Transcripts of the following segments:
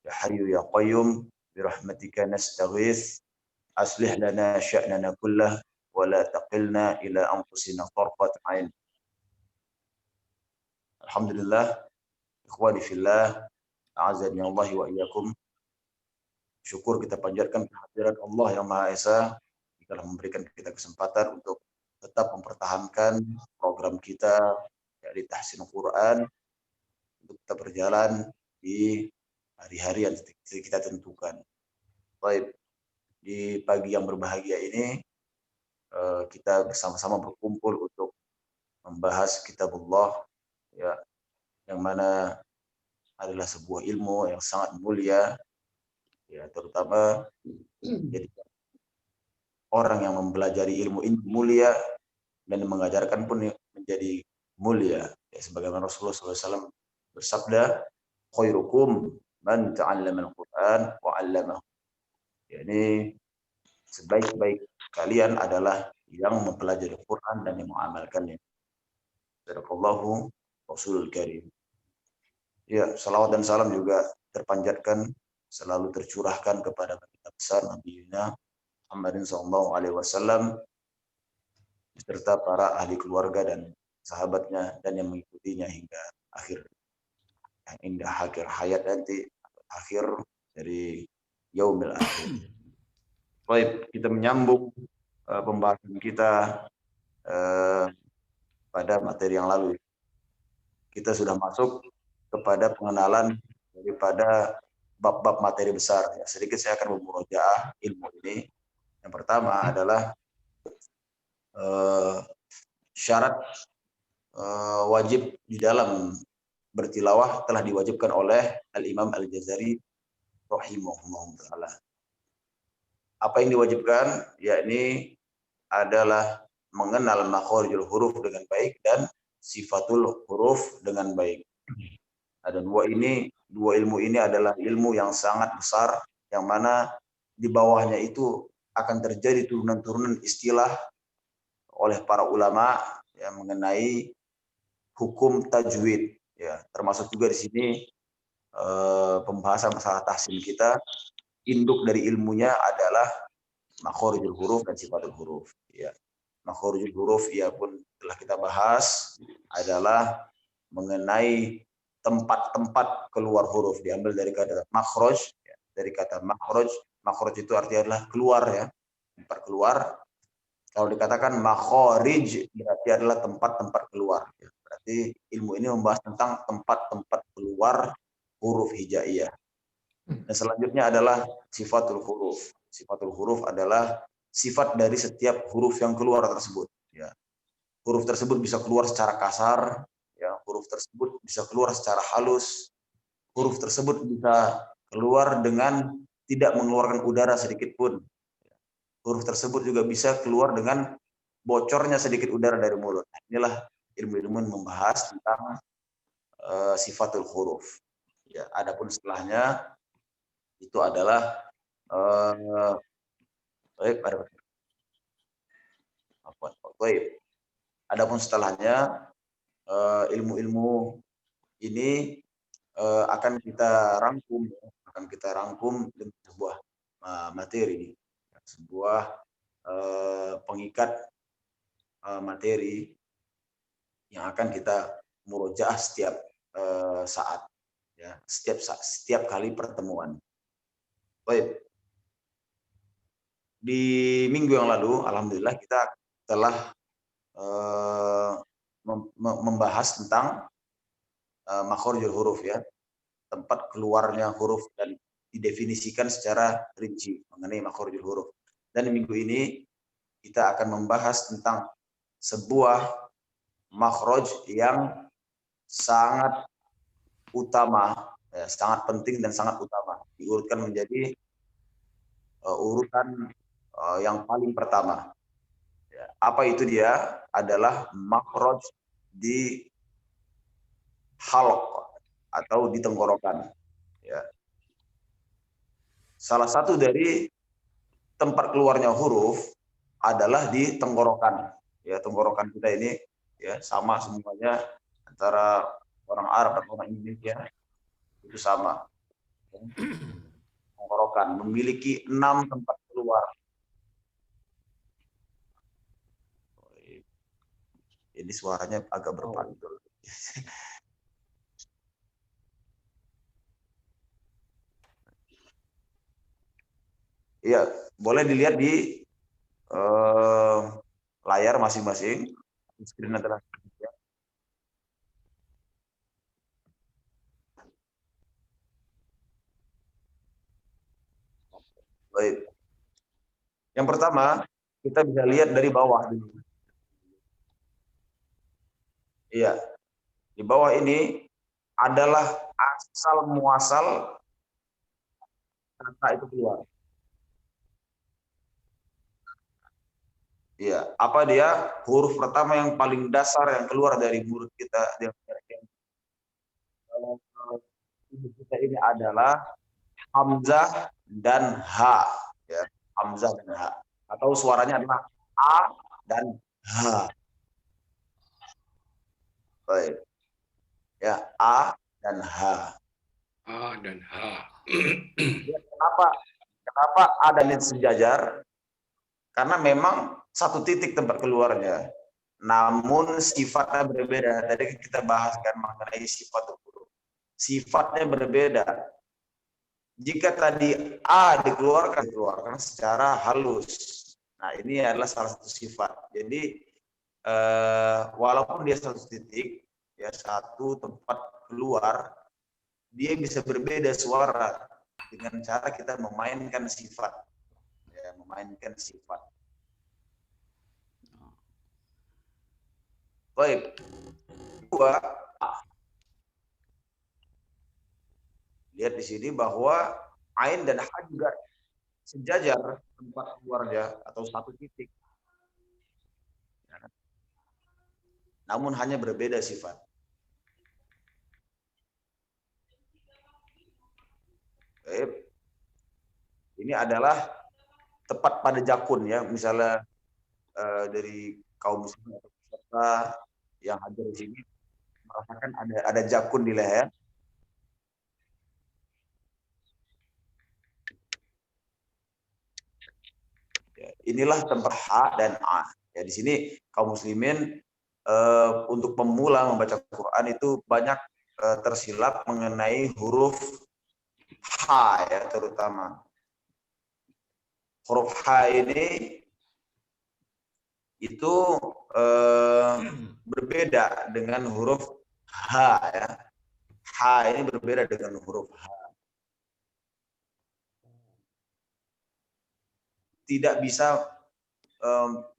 ya hayyu ya qayyum bi rahmatika nastaghits aslih lana sya'nana kullah wa la taqilna ila anfusina tarfat ain. Alhamdulillah, ikhwani fillah, a'azzani Allah wa iyyakum. Syukur kita panjatkan kehadirat Allah yang Maha Esa yang telah memberikan kita kesempatan untuk tetap mempertahankan program kita yakni Tahsin Quran untuk kita berjalan di hari-hari yang kita tentukan. Baik, di pagi yang berbahagia ini kita bersama-sama berkumpul untuk membahas kitabullah ya, yang mana adalah sebuah ilmu yang sangat mulia ya, terutama jadi orang yang mempelajari ilmu ini mulia dan mengajarkan pun menjadi mulia ya, sebagaimana Rasulullah SAW bersabda, khairukum man ta'allama al-Quran wa 'allamahu. Yani sebaik-baik kalian adalah yang mempelajari Al-Quran dan yang mengamalkannya. Sadaqallahu Rasulul Karim. Ya, salawat dan salam juga terpanjatkan, selalu tercurahkan kepada kita besar Nabi Muhammadin sallallahu alaihi wasallam beserta para ahli keluarga dan sahabatnya dan yang mengikutinya hingga akhir hayat nanti, akhir dari yaumil akhir. Baik, kita menyambung pembahasan kita pada materi yang lalu. Kita sudah masuk kepada pengenalan daripada bab-bab materi besar. Ya, sedikit saya akan memurojaah ilmu ini. Yang pertama adalah syarat wajib di dalam bertilawah telah diwajibkan oleh Al-Imam Al-Jazari rahimahullah ta'ala. Apa yang diwajibkan? Yakni adalah mengenal makhorijul huruf dengan baik dan sifatul huruf dengan baik. Ada dua ilmu ini adalah ilmu yang sangat besar, yang mana di bawahnya itu akan terjadi turunan-turunan istilah oleh para ulama yang mengenai hukum tajwid. Ya, termasuk juga di sini pembahasan masalah tahsin kita. Induk dari ilmunya adalah makhorijul huruf dan sifatul huruf. Ya, makhorijul huruf ia pun telah kita bahas adalah mengenai tempat-tempat keluar huruf, diambil dari kata makhraj, ya, dari kata makhraj. Makhraj itu artinya adalah keluar ya, tempat keluar. Kalau dikatakan makharij berarti adalah tempat-tempat keluar. Ya. Berarti ilmu ini membahas tentang tempat-tempat keluar huruf hijaiyah. Dan selanjutnya adalah sifatul huruf. Sifatul huruf adalah sifat dari setiap huruf yang keluar tersebut. Ya. Huruf tersebut bisa keluar secara kasar, ya. Huruf tersebut bisa keluar secara halus. Huruf tersebut bisa keluar dengan tidak mengeluarkan udara sedikit pun. Huruf tersebut juga bisa keluar dengan bocornya sedikit udara dari mulut. Inilah ilmu-ilmu membahas tentang sifatul huruf. Ya, adapun setelahnya itu adalah adapun setelahnya ilmu-ilmu ini akan kita rangkum dengan sebuah materi, sebuah pengikat materi yang akan kita murojaah setiap saat, ya, setiap kali pertemuan. Baik. Di minggu yang lalu, alhamdulillah kita telah membahas tentang makhorijul huruf, ya, tempat keluarnya huruf dan didefinisikan secara rinci mengenai makhorijul huruf. Dan di minggu ini kita akan membahas tentang sebuah makhraj yang sangat utama, ya, sangat penting dan sangat utama, diurutkan menjadi urutan yang paling pertama. Ya, apa itu dia? Adalah makhraj di halq atau di tenggorokan. Ya. Salah satu dari tempat keluarnya huruf adalah di tenggorokan. Ya, tenggorokan kita ini ya sama semuanya antara orang Arab dan orang Indonesia itu sama. tenggorokan, memiliki 6 tempat keluar. Ini suaranya agak berpantul. Iya, boleh dilihat di layar masing-masing. Screen adalah baik. Yang pertama, kita bisa lihat dari bawah dulu. Iya, di bawah ini adalah asal muasal kata itu keluar. Iya, apa dia? Huruf pertama yang paling dasar yang keluar dari mulut kita, ibu kita ini adalah hamzah dan h, ya, hamzah dan h. Atau suaranya adalah a dan h. Baik. Ya, a dan h. A dan H. Ya, kenapa a dan itu sejajar? Karena memang satu titik tempat keluarnya. Namun sifatnya berbeda. Tadi kita bahaskan mengenai sifat huruf. Sifatnya berbeda. Jika tadi A dikeluarkan secara halus. Nah, ini adalah salah satu sifat. Jadi walaupun dia satu titik, ya satu tempat keluar, dia bisa berbeda suara dengan cara kita memainkan sifat. Ya, memainkan sifat. Baik. Kedua, lihat di sini bahwa ain dan ha juga sejajar tempat keluarnya atau satu titik. Namun hanya berbeda sifat. Baik. Ini adalah tepat pada jakun ya, misalnya dari kaum muslim atau peserta yang hadir di sini merasakan ada jakun di leher. Ya, inilah tempat H dan A. Ya, di sini kaum muslimin untuk pemula membaca Quran itu banyak tersilap mengenai huruf H ya, terutama. Huruf H ini itu berbeda dengan huruf H ya. H ini berbeda dengan huruf H. Tidak bisa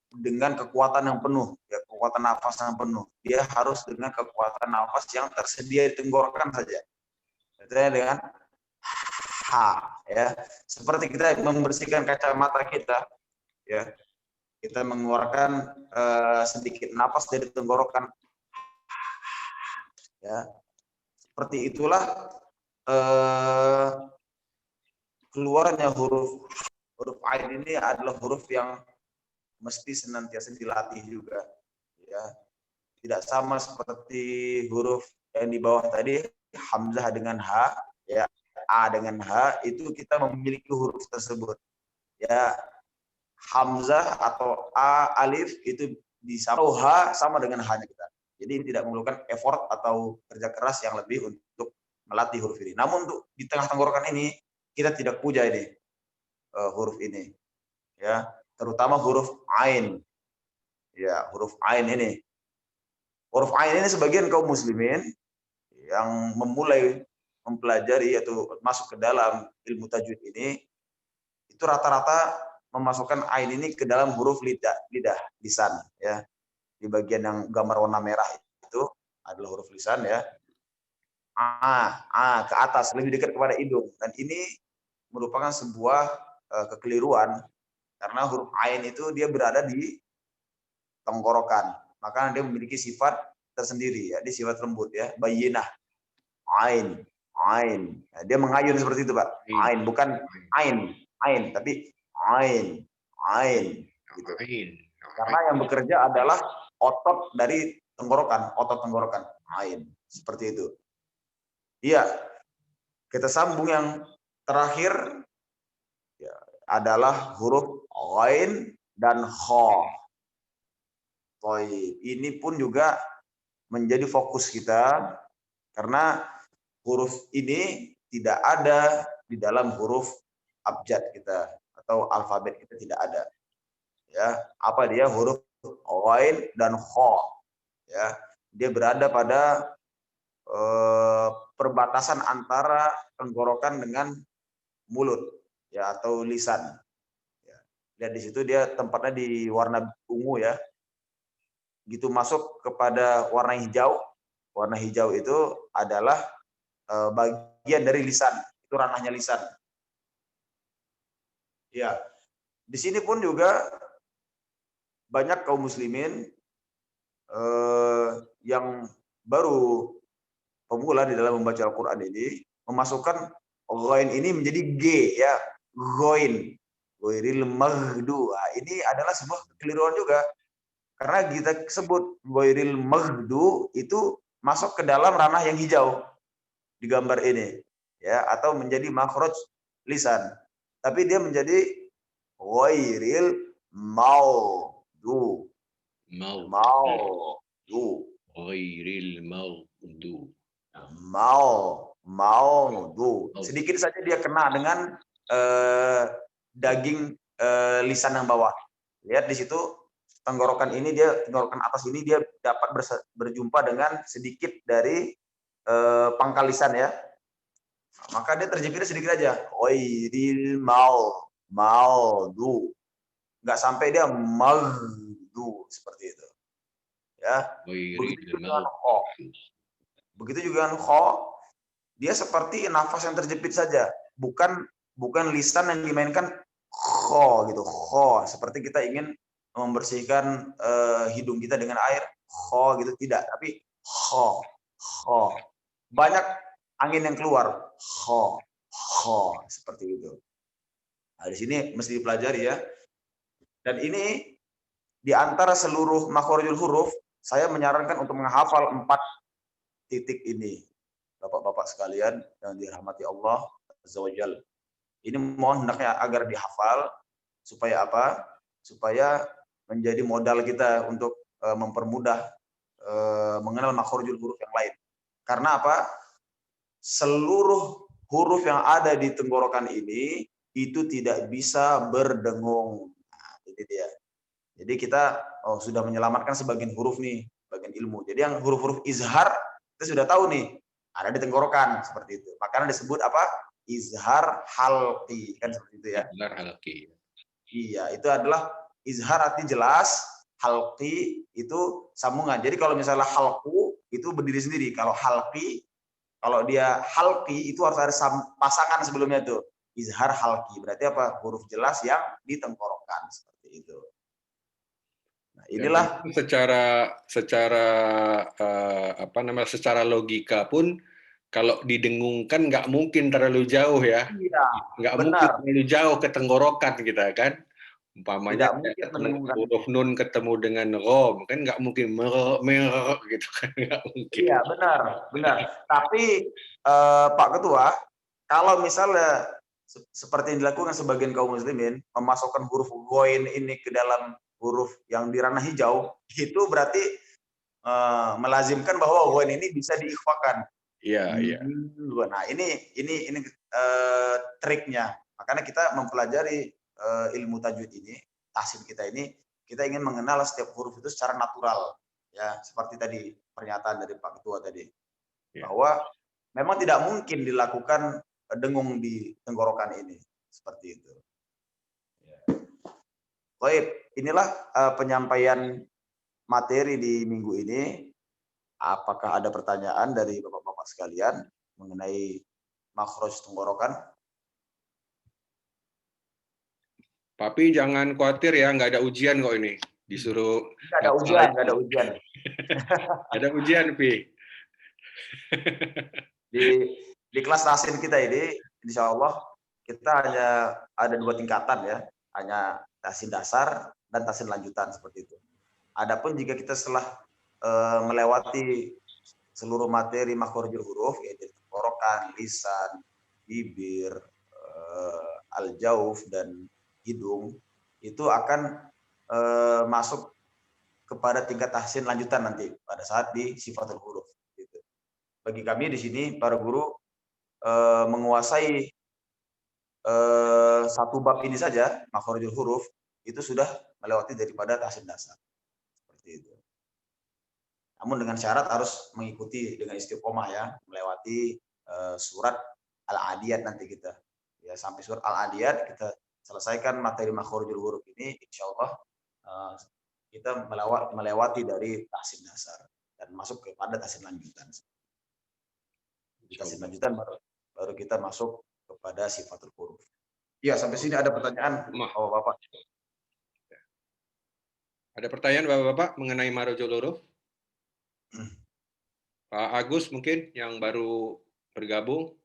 dengan kekuatan yang penuh, ya, kekuatan nafas yang penuh. Dia harus dengan kekuatan nafas yang tersedia di tenggorokan saja. Artinya dengan H, ya. Seperti kita membersihkan kacamata kita, ya. Kita mengeluarkan sedikit nafas dari tenggorokan, ya. Seperti itulah keluarnya huruf ain ini adalah huruf yang mesti senantiasa dilatih juga, ya. Tidak sama seperti huruf yang di bawah tadi, hamzah dengan h, ya, a dengan h, itu kita memiliki huruf tersebut, ya. Hamzah atau a alif itu bisa h sama dengan h-nya kita. Jadi ini tidak memerlukan effort atau kerja keras yang lebih untuk melatih huruf ini. Namun untuk di tengah tenggorokan ini kita tidak puja ini huruf ini, ya, terutama huruf ain, ya, huruf ain ini. Huruf ain ini sebagian kaum muslimin yang memulai mempelajari atau masuk ke dalam ilmu tajwid ini itu rata-rata memasukkan ain ini ke dalam huruf lidah lisan, ya. Di bagian yang gambar warna merah itu adalah huruf lisan, ya. Ke atas lebih dekat kepada hidung, dan ini merupakan sebuah kekeliruan karena huruf ain itu dia berada di tenggorokan, maka dia memiliki sifat tersendiri, ya, dia sifat lembut, ya, bayyinah, ain, nah, dia mengayun seperti itu, Pak. Ain, bukan ain, tapi ain, gitu. Karena yang bekerja adalah otot dari tenggorokan, otot tenggorokan, ain, seperti itu. Iya, Kita sambung yang terakhir ya, adalah huruf ghain dan kha. Ini pun juga menjadi fokus kita karena huruf ini tidak ada di dalam huruf abjad kita atau alfabet kita tidak ada. Ya, apa dia huruf ghain dan kha. Ya, dia berada pada perbatasan antara tenggorokan dengan mulut ya atau lisan. Ya. Lihat di situ dia tempatnya di warna ungu ya. Gitu masuk kepada warna hijau. Warna hijau itu adalah bagian dari lisan. Itu ranahnya lisan. Ya. Di sini pun juga banyak kaum muslimin yang baru pemula di dalam membaca Al-Quran ini memasukkan ghain ini menjadi G ya, ghain, ghairil maghdu. Ini adalah sebuah kekeliruan juga karena kita sebut ghairil maghdu itu masuk ke dalam ranah yang hijau di gambar ini ya, atau menjadi makhraj lisan, tapi dia menjadi ghairil maghdu. Ghairil maghdu. Maghdu. Sedikit saja dia kena dengan daging lisan yang bawah. Lihat di situ tenggorokan ini tenggorokan atas ini dia dapat berjumpa dengan sedikit dari pangkal lisan ya. Maka dia terjepit sedikit aja. Ghairil maghdu. Enggak sampai dia maghdu seperti itu. Ya. Begitu dengan kha. Begitu juga dengan kha, dia seperti nafas yang terjepit saja, bukan lisan yang dimainkan kha gitu, kha seperti kita ingin membersihkan hidung kita dengan air, kha gitu tidak, tapi kha, kha. Banyak angin yang keluar, kha, kha seperti itu. Nah, di sini mesti dipelajari ya. Dan ini di antara seluruh makhorijul huruf, saya menyarankan untuk menghafal 4 titik ini. Bapak-bapak sekalian yang dirahmati Allah Azza wa Jalla. Ini mohon hendaknya agar dihafal supaya apa? Supaya menjadi modal kita untuk mempermudah mengenal makhorijul huruf yang lain. Karena apa? Seluruh huruf yang ada di tenggorokan ini itu tidak bisa berdengung. Nah, ini dia. Jadi kita sudah menyelamatkan sebagian huruf nih, bagian ilmu. Jadi yang huruf-huruf izhar kita sudah tahu nih, ada di tenggorokan seperti itu. Makanya disebut apa? Izhar halqi kan seperti itu ya. Izhar halqi. Iya, itu adalah izhar arti jelas, halqi itu sambungan. Jadi kalau misalnya halqu itu berdiri sendiri. Kalau halqi, kalau dia halqi itu harus ada pasangan sebelumnya tuh. Izhar halqi berarti apa? Huruf jelas yang di tenggorokan seperti itu. Nah, inilah secara logika pun kalau didengungkan nggak mungkin terlalu jauh ya. Iya, nggak benar. mungkin terlalu jauh ke tenggorokan kita kan. Umpamanya huruf nun ketemu dengan rom kan nggak mungkin mer gitu kan, nggak mungkin. Iya, benar. Tapi Pak Ketua, kalau misalnya seperti yang dilakukan sebagian kaum muslimin memasukkan huruf ghain ini ke dalam huruf yang di ranah hijau, itu berarti melazimkan bahwa ghain ini bisa diikhfakan. Iya. Nah, ini triknya. Makanya kita mempelajari ilmu tajwid ini, tahsin kita ini, kita ingin mengenal setiap huruf itu secara natural. Ya, seperti tadi pernyataan dari Pak Ketua tadi. Ya. Bahwa memang tidak mungkin dilakukan dengung di tenggorokan ini. Seperti itu. Ya. Baik, inilah penyampaian materi di minggu ini. Apakah ada pertanyaan dari bapak-bapak sekalian mengenai makhraj tenggorokan? Papi jangan khawatir ya, nggak ada ujian kok ini. Disuruh. Nggak ada ujian. Ada ujian, Pi. Di kelas tahsin kita ini, insya Allah kita hanya ada 2 tingkatan ya, hanya tahsin dasar dan tahsin lanjutan seperti itu. Adapun jika kita setelah melewati seluruh materi makhorijul huruf, yaitu tenggorokan, lisan, bibir, al-jauf dan hidung itu akan masuk kepada tingkat tahsin lanjutan nanti pada saat di sifatul huruf. Gitu. Bagi kami di sini para guru menguasai satu bab ini saja, makharijul huruf, itu sudah melewati daripada tahsin dasar. Seperti itu. Namun dengan syarat harus mengikuti dengan istiqomah ya, melewati surat Al-Adiyat nanti kita. Ya, sampai surat Al-Adiyat kita selesaikan materi makharijul huruf ini, insya Allah kita melewati dari tahsin dasar dan masuk kepada tahsin lanjutan. Di tahsin lanjutan baru kita masuk kepada sifatul huruf. Ya, sampai sini ada pertanyaan, oh Bapak. Ada pertanyaan Bapak-bapak mengenai makharijul huruf? Pak Agus mungkin yang baru bergabung.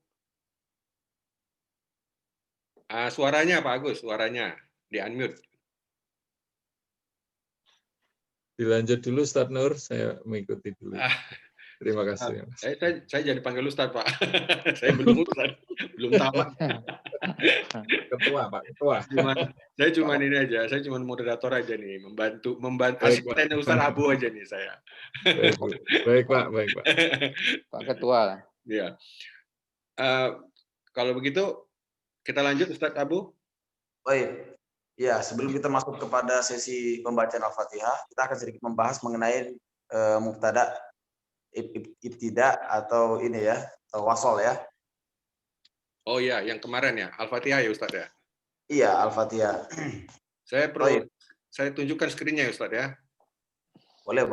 Suaranya Pak Agus, suaranya di unmute. Dilanjut dulu Ustaz Nur, saya mengikuti dulu. Terima kasih. Saya jadi panggil Ustaz, Pak. Saya belum Ustaz, belum tamat. Ketua, Pak, ketua. Saya cuma ini aja, saya cuma moderator aja nih, membantu asisten Ustaz Abu aja nih saya. Baik, Pak. Pak Ketua. Iya. Kalau begitu kita lanjut Ustaz Abu. Baik. Ya, sebelum kita masuk kepada sesi pembacaan Al-Fatihah, kita akan sedikit membahas mengenai mubtada, ibtida atau ini ya, atau wasol ya. Oh iya, yang kemarin ya, Al-Fatihah ya Ustaz ya? Iya, Al-Fatihah. Saya tunjukkan screen-nya ya Ustaz ya. Boleh.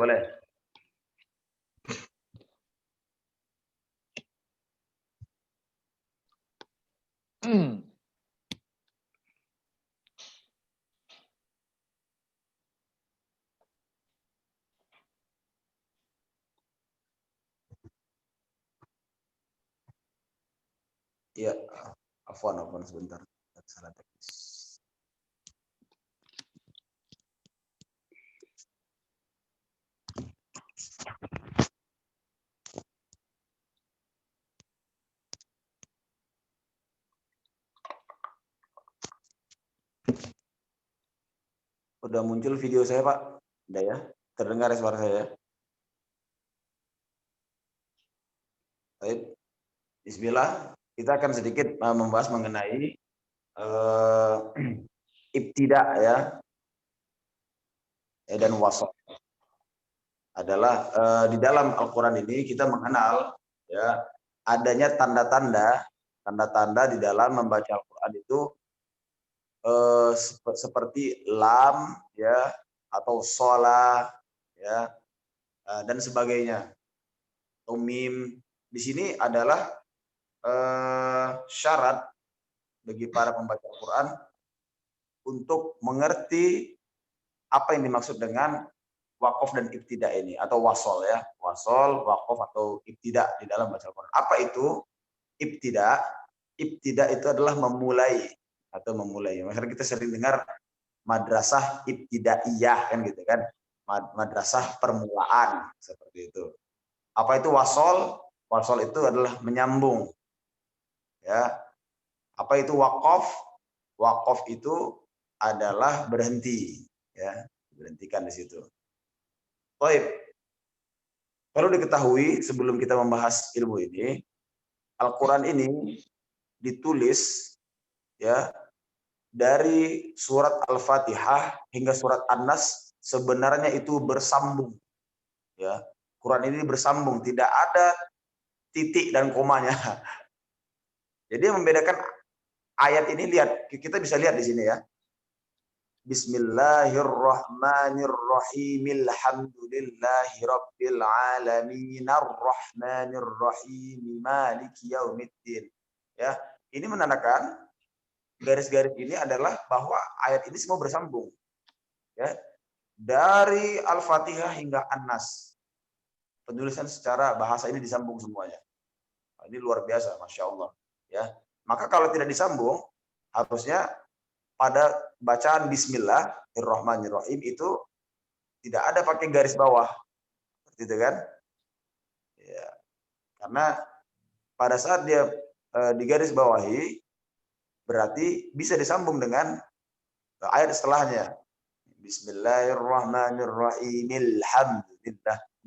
Iya, afwan sebentar. Salah teknis. Udah muncul video saya, Pak? Udah ya? Terdengar suara saya? Baik. Bismillah. Kita akan sedikit membahas mengenai ibtida ya dan wasol. Adalah di dalam Al-Quran ini kita mengenal ya adanya tanda-tanda di dalam membaca Al-Quran itu seperti lam ya atau sholah ya dan sebagainya. Mim di sini adalah syarat bagi para pembaca Al-Quran untuk mengerti apa yang dimaksud dengan waqaf dan ibtida ini atau wasol ya, wasol, waqaf atau ibtida di dalam baca Al-Quran. Apa itu ibtida? Ibtida itu adalah memulai atau memulai. Makanya kita sering dengar madrasah ibtidaiyah kan gitu kan, madrasah permulaan seperti itu. Apa itu wasol? Wasol itu adalah menyambung. Ya. Apa itu waqaf? Waqaf itu adalah berhenti, ya, berhentikan di situ. Baik. Perlu diketahui sebelum kita membahas ilmu ini, Al-Quran ini ditulis ya dari surat Al-Fatihah hingga surat An-Nas sebenarnya itu bersambung. Ya, Quran ini bersambung, tidak ada titik dan komanya. Jadi yang membedakan ayat ini, lihat, kita bisa lihat di sini ya. Bismillahirrahmanirrahim. Alhamdulillahi rabbil alamin arrahmanirrahim maliki yaumiddin. Ya, ini menandakan garis-garis ini adalah bahwa ayat ini semua bersambung. Ya. Dari Al-Fatihah hingga An-Nas. Penulisan secara bahasa ini disambung semuanya. Ini luar biasa, Masya Allah. Ya, maka kalau tidak disambung, harusnya pada bacaan Bismillahirrahmanirrahim itu tidak ada pakai garis bawah, seperti itu kan? Ya, karena pada saat dia digaris bawahi, berarti bisa disambung dengan ayat setelahnya. Bismillahirrahmanirrahim.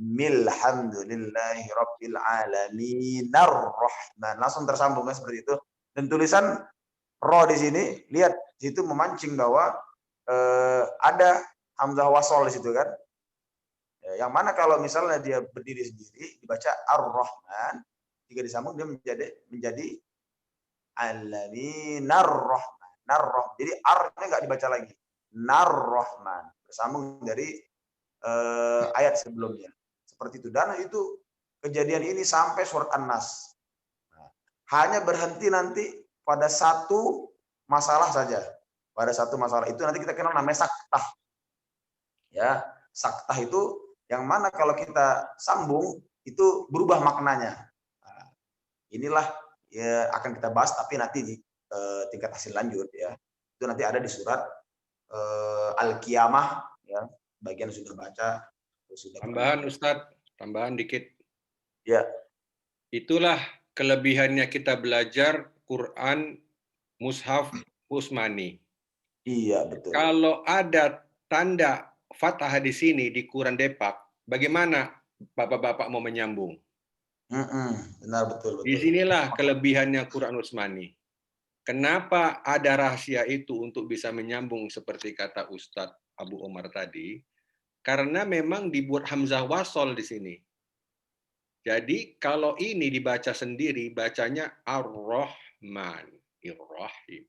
Alhamdulillahi rabbil alamin arrahman. Langsung tersambung seperti itu. Dan tulisan ro di sini, lihat situ memancing bahwa ada hamzah wasol di situ kan. Yang mana kalau misalnya dia berdiri sendiri dibaca ar-rahman, jika disambung dia menjadi alamin ar-rahman. Jadi ar-nya nggak dibaca lagi. Nar-rahman, bersambung dari ayat sebelumnya. Seperti itu. Dan itu kejadian ini sampai surat An-Nas. Hanya berhenti nanti pada satu masalah saja. Pada satu masalah itu nanti kita kenal namanya saktah. Ya, saktah itu yang mana kalau kita sambung itu berubah maknanya. Nah, inilah ya akan kita bahas tapi nanti di tingkat hasil lanjut ya. Itu nanti ada di surat Al-Qiyamah ya, bagian sudah baca. Tambahan Ustadz, tambahan dikit. Ya. Itulah kelebihannya kita belajar Quran Mushaf Utsmani. Iya, betul. Kalau ada tanda fathah di sini di Quran Depak, bagaimana Bapak-bapak mau menyambung? Benar, betul. Disinilah kelebihannya Quran Utsmani. Kenapa ada rahasia itu untuk bisa menyambung seperti kata Ustadz Abu Omar tadi? Karena memang dibuat hamzah wasol di sini. Jadi kalau ini dibaca sendiri, bacanya Ar-Rahman, Ir-Rahim.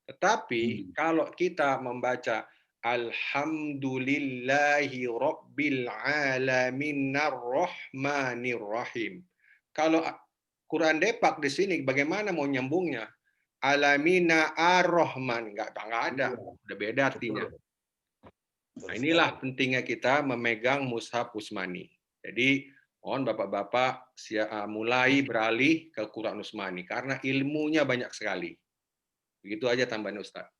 Tetapi kalau kita membaca Alhamdulillahi Rabbil Alamin Ar-Rahmanir Rahim. Kalau Quran Depak di sini bagaimana mau nyambungnya? Alamina Ar-Rahman, nggak ada, udah beda artinya. Nah, inilah pentingnya kita memegang Mushaf Utsmani. Jadi mohon Bapak-bapak mulai beralih ke Quran Utsmani karena ilmunya banyak sekali. Begitu aja tambahan Ustaz.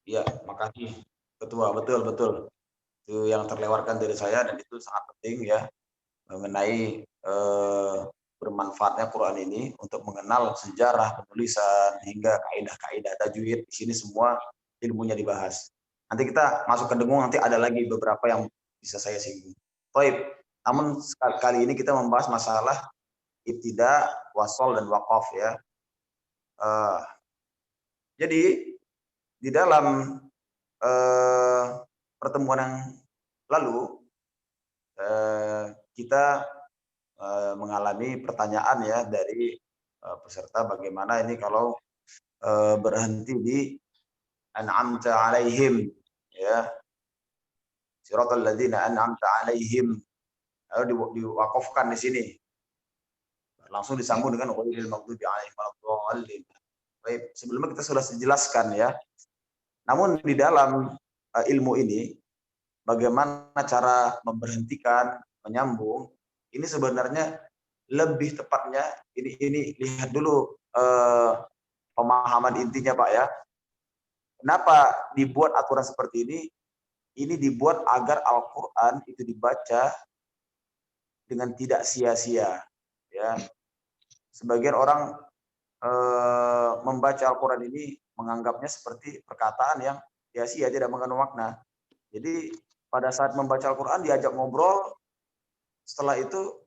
Iya, makasih Ketua, betul. Itu yang terlewatkan dari saya dan itu sangat penting ya mengenai bermanfaatnya Quran ini untuk mengenal sejarah penulisan hingga kaidah-kaidah tajwid. Di sini semua ilmunya dibahas. Nanti kita masuk ke dengung, nanti ada lagi beberapa yang bisa saya singgung. Baik, namun kali ini kita membahas masalah ibtida, wasol, dan waqaf ya. Jadi di dalam pertemuan yang lalu kita mengalami pertanyaan ya dari peserta bagaimana ini kalau berhenti di an'amta alaihim ya, siratal ladzina an'amta alaihim, lalu diwakafkan di sini langsung disambung dengan ghairil maghdubi alaihim waladdallin. Baik, sebelumnya kita sudah jelaskan ya. Namun di dalam ilmu ini bagaimana cara memberhentikan, menyambung, ini sebenarnya lebih tepatnya ini lihat dulu pemahaman intinya Pak ya. Kenapa dibuat aturan seperti ini? Ini dibuat agar Al-Quran itu dibaca dengan tidak sia-sia. Ya, sebagian orang membaca Al-Quran ini menganggapnya seperti perkataan yang sia-sia, tidak mengandung makna. Jadi pada saat membaca Al-Quran diajak ngobrol, setelah itu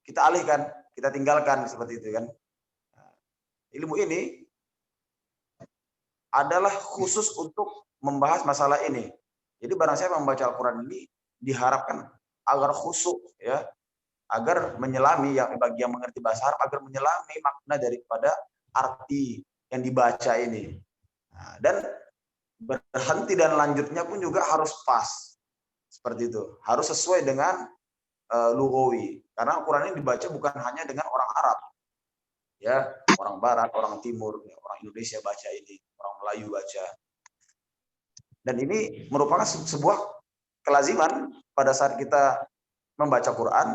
kita alihkan, kita tinggalkan seperti itu kan. Ilmu ini adalah khusus untuk membahas masalah ini. Jadi barang siapa membaca Al-Quran ini diharapkan agar khusyuk ya, agar menyelami yang bagi yang mengerti bahasa Arab agar menyelami makna daripada arti yang dibaca ini. Nah, dan berhenti dan lanjutnya pun juga harus pas. Seperti itu. Harus sesuai dengan lughawi. Karena Al-Quran ini dibaca bukan hanya dengan orang Arab. Ya, orang Barat, orang Timur, orang Indonesia baca ini, orang Melayu baca. Dan ini merupakan sebuah kelaziman pada saat kita membaca Quran,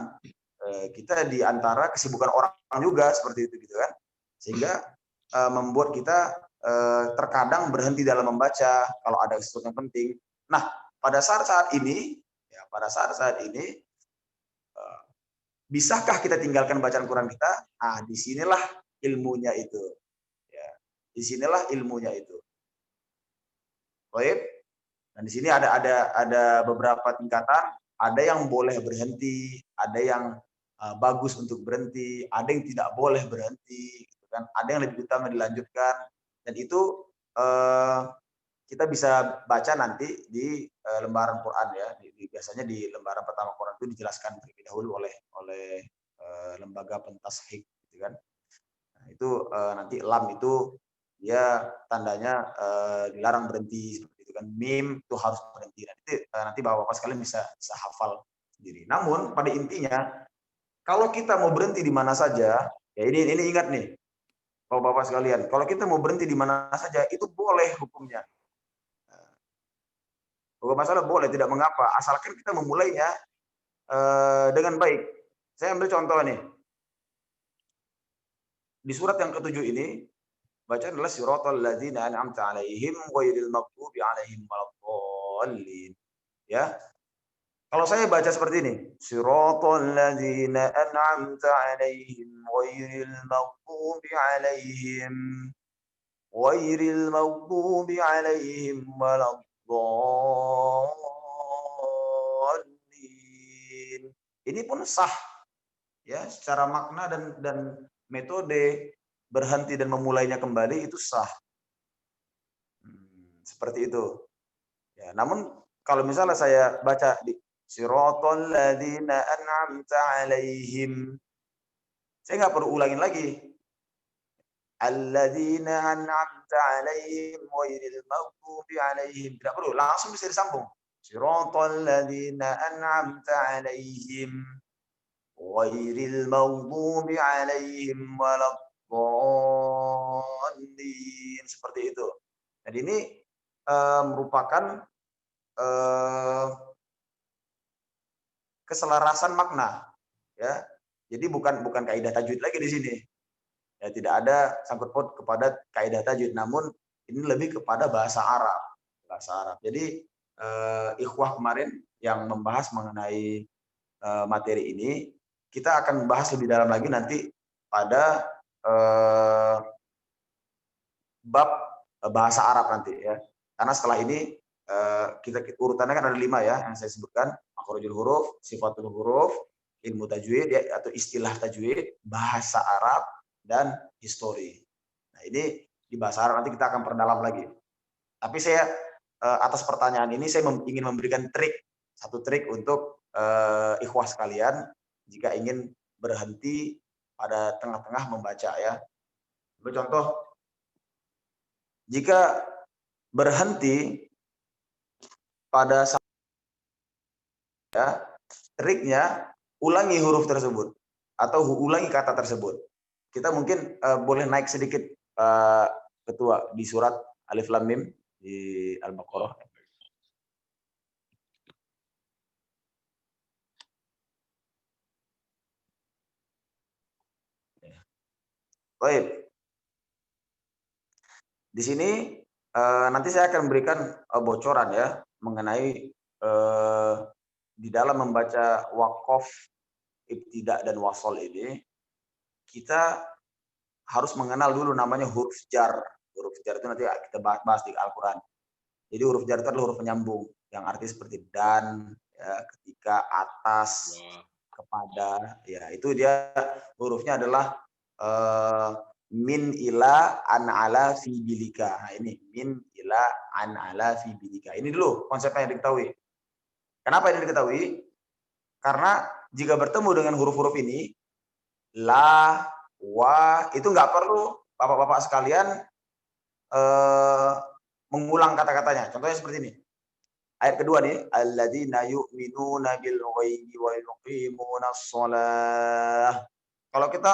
kita di antara kesibukan orang juga seperti itu gitu kan. Sehingga membuat kita terkadang berhenti dalam membaca kalau ada sesuatu yang penting. Nah, pada saat-saat ini bisakah kita tinggalkan bacaan Quran kita? Ah, disinilah ilmunya itu. Ya, disinilah ilmunya itu. Baik. Dan di sini ada beberapa tingkatan. Ada yang boleh berhenti, ada yang bagus untuk berhenti, ada yang tidak boleh berhenti, gitu kan? Ada yang lebih utama dilanjutkan. Dan itu kita bisa baca nanti di lembaran Quran ya. Biasanya di lembaran pertama Quran itu dijelaskan terlebih dahulu oleh lembaga pentashik, gitu kan. Nah, itu nanti lam itu dia tandanya dilarang berhenti seperti itu kan. Mim itu harus berhenti. Nanti bapak-bapak sekalian bisa hafal sendiri. Namun pada intinya kalau kita mau berhenti di mana saja, ya ini ingat nih bapak-bapak sekalian, kalau kita mau berhenti di mana saja itu boleh hukumnya. Bukan masalah, boleh, tidak mengapa, asalkan kita memulainya dengan baik. Saya ambil contoh nih. Di surat yang ke-7 ini, bacaan adalah siratal ladzina an'amta 'alaihim ghairil maghdubi 'alaihim waladdallin. Ya. Kalau saya baca seperti ini, siratal ladzina an'amta 'alaihim ghairil maghdubi 'alaihim waladdallin. Ini pun sah ya, secara makna dan metode berhenti dan memulainya kembali itu sah. Seperti itu. Ya, namun kalau misalnya saya baca di siratal ladzina an'amta 'alaihim, saya nggak perlu ulangin lagi. Alladzina an'amta 'alaihim ghairil maghdubi 'alaihim. Tidak perlu, langsung bisa disambung. Siratal ladzina an'amta 'alaihim ghairil maghdubi 'alaihim waladdallin. Seperti itu. Jadi ini merupakan keselarasan makna, ya. Jadi bukan kaidah tajwid lagi di sini. Ya, tidak ada sangkut paut kepada kaidah tajwid, namun ini lebih kepada bahasa Arab. Bahasa Arab. Jadi ikhwah kemarin yang membahas mengenai materi ini, kita akan membahas lebih dalam lagi nanti pada bab bahasa Arab nanti ya. Karena setelah ini kita urutannya kan ada 5 ya yang saya sebutkan: makhrajul huruf, sifatul huruf, ilmu tajwid ya, atau istilah tajwid, bahasa Arab, dan histori. Nah, ini di bahasa Arab nanti kita akan perdalam lagi. Tapi saya atas pertanyaan ini saya ingin memberikan satu trik untuk ikhwah sekalian jika ingin berhenti pada tengah-tengah membaca ya. Contoh, jika berhenti pada saat ya, triknya ulangi huruf tersebut atau ulangi kata tersebut. Kita mungkin boleh naik sedikit ketua di surat Alif Lam Mim di Al-Baqarah. Baik. Di sini nanti saya akan memberikan bocoran ya mengenai di dalam membaca waqaf, ibtida dan wasol ini kita harus mengenal dulu namanya huruf jar. Huruf jar itu nanti kita bahas di Al-Quran. Jadi huruf jar itu adalah huruf penyambung yang artinya seperti dan, ya, ketika, atas, kepada, ya itu dia hurufnya adalah min ila an ala fi bilika. Nah, ini min ila an ala fi bilika. Ini dulu konsepnya yang diketahui. Kenapa ini diketahui? Karena jika bertemu dengan huruf-huruf ini, la, wa, itu nggak perlu bapak-bapak sekalian mengulang kata-katanya. Contohnya seperti ini. Ayat kedua nih, alladzina yu'minuna bil ghaibi wa yuqimunas shalah. Kalau kita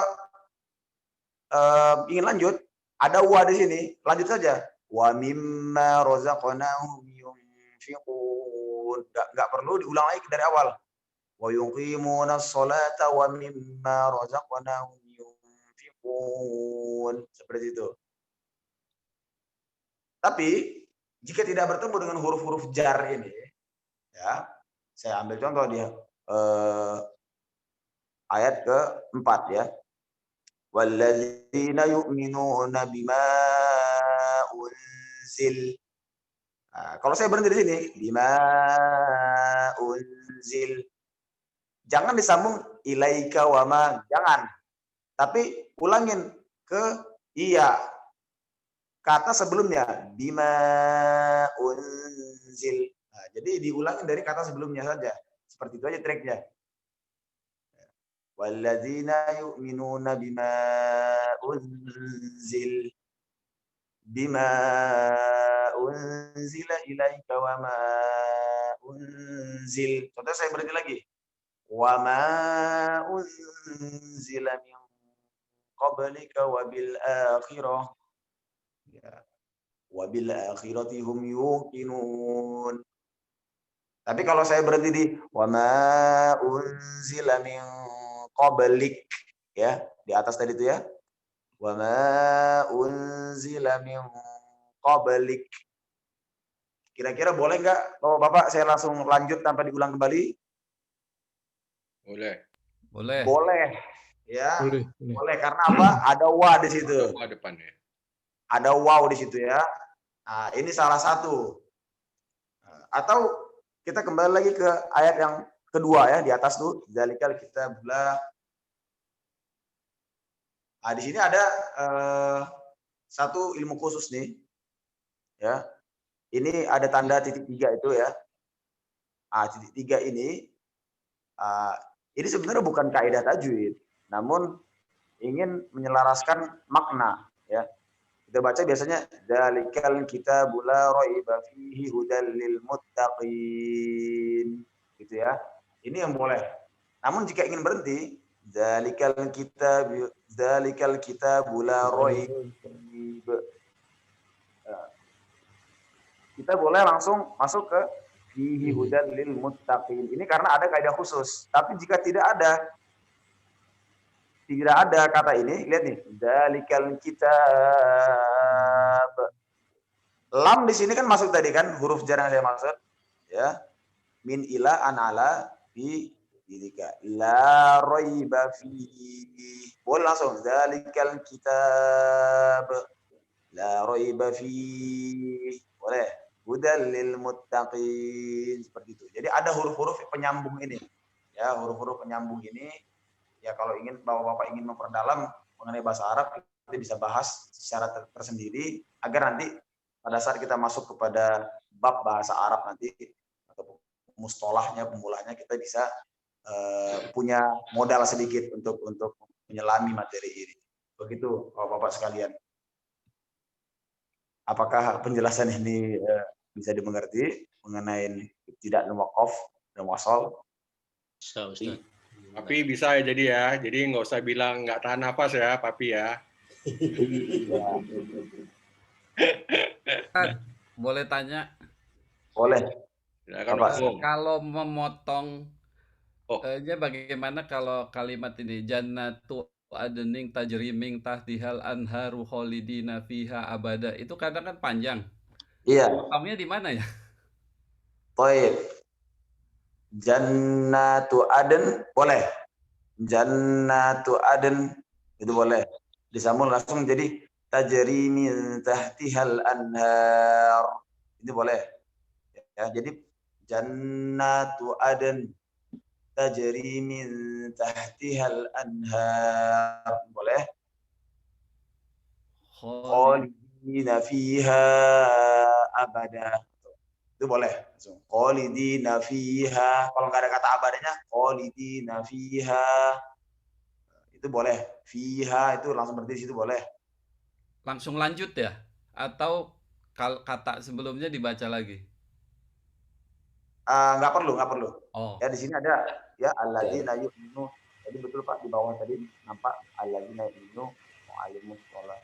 ingin lanjut, ada wa di sini, lanjut saja. Wa mimma razaqnahum yunfiqun. Enggak perlu diulang lagi dari awal. Wa yuqimunas sholata wa mimma razaqnahum yunfiqun. Seperti itu. Tapi jika tidak bertemu dengan huruf-huruf jar ini, ya, saya ambil contoh dia ayat ke-4 ya. Walladzina yu'minuna bima unzil. Nah, kalau saya berhenti di sini, bima unzil. Jangan disambung ilaika wa ma, jangan. Tapi ulangin ke iya. Kata sebelumnya, bima unzil. Nah, jadi diulangin dari kata sebelumnya saja. Seperti itu aja triknya. Walladzina yu'minuna bima unzil. Bima unzila ilaika wa ma unzil. Contoh saya berhenti lagi. Wa ma unzila min qablika wa bil akhirah. Ya. Wa bil akhirati hum yuqinun. Tapi kalau saya berhenti di wa ma unzila min qablik, ya, di atas tadi itu ya. Wa ma unzila min qablik. Kira-kira boleh nggak Bapak saya langsung lanjut tanpa diulang kembali? Boleh. Boleh. Boleh. Ya. Boleh. Boleh karena apa? Ada wa di situ. Ada depannya. Ada wow di situ ya. Nah, ini salah satu. Atau kita kembali lagi ke ayat yang kedua ya, di atas tuh. Zalikal kitabullah. Nah, di sini ada satu ilmu khusus nih. Ya. Ini ada tanda titik 3 itu ya. Titik 3 ini sebenarnya bukan kaidah tajwid, namun ingin menyelaraskan makna ya. Kita baca biasanya zalikal kitabul la raiba fihi hudal lil muttaqin. Gitu ya. Ini yang boleh. Namun jika ingin berhenti zalikal kitabul la raiba, kita boleh langsung masuk ke fihi hudal lil muttaqin. Ini karena ada kaidah khusus. Tapi jika tidak ada kata ini, lihat nih, zalikal kitab. Lam di sini kan masuk tadi kan, huruf jar yang saya maksud, ya. Min ila an ala fi dzalika la raiba fihi. Boleh langsung zalikal kitab la raiba fihi. Boleh. Hudal lil muttaqin, seperti itu. Jadi ada huruf-huruf penyambung ini. Ya, huruf-huruf penyambung ini. Ya, kalau ingin Bapak ingin memperdalam mengenai bahasa Arab, kita bisa bahas secara tersendiri agar nanti pada saat kita masuk kepada bab bahasa Arab nanti atau mustolahnya, pemulanya, kita bisa punya modal sedikit untuk menyelami materi ini. Begitu Bapak sekalian. Apakah penjelasan ini bisa dimengerti mengenai tidak wakaf dan wasol? Ustaz. Tapi bisa ya jadi ya. Jadi nggak usah bilang nggak tahan nafas ya, Papi ya. Boleh tanya? Boleh. Kalau memotong, bagaimana kalau kalimat ini jannatu adning tajri min tahtihal anharu khalidina fiha abada, itu kadang kan panjang. Iya. Potongnya di mana ya? Baik. Jannatu adn boleh. Jannatu adn itu boleh. Disambung langsung jadi tajri min tahtihal anhar. Itu boleh. Ya, jadi jannatu adn tajri min tahtihal anhar. Boleh. Khalidina fiha abada. Itu boleh. Langsung. Khalidina fiha. Kalau nggak ada kata abadanya, khalidina fiha. Itu boleh. Fiha itu langsung berdiri situ boleh. Langsung lanjut ya? Atau kata sebelumnya dibaca lagi? Nggak perlu. Oh. Ya di sini ada ya alladzina yu'minu. Jadi betul Pak, di bawah tadi nampak alladzina yu'minu mu'allimus sholat.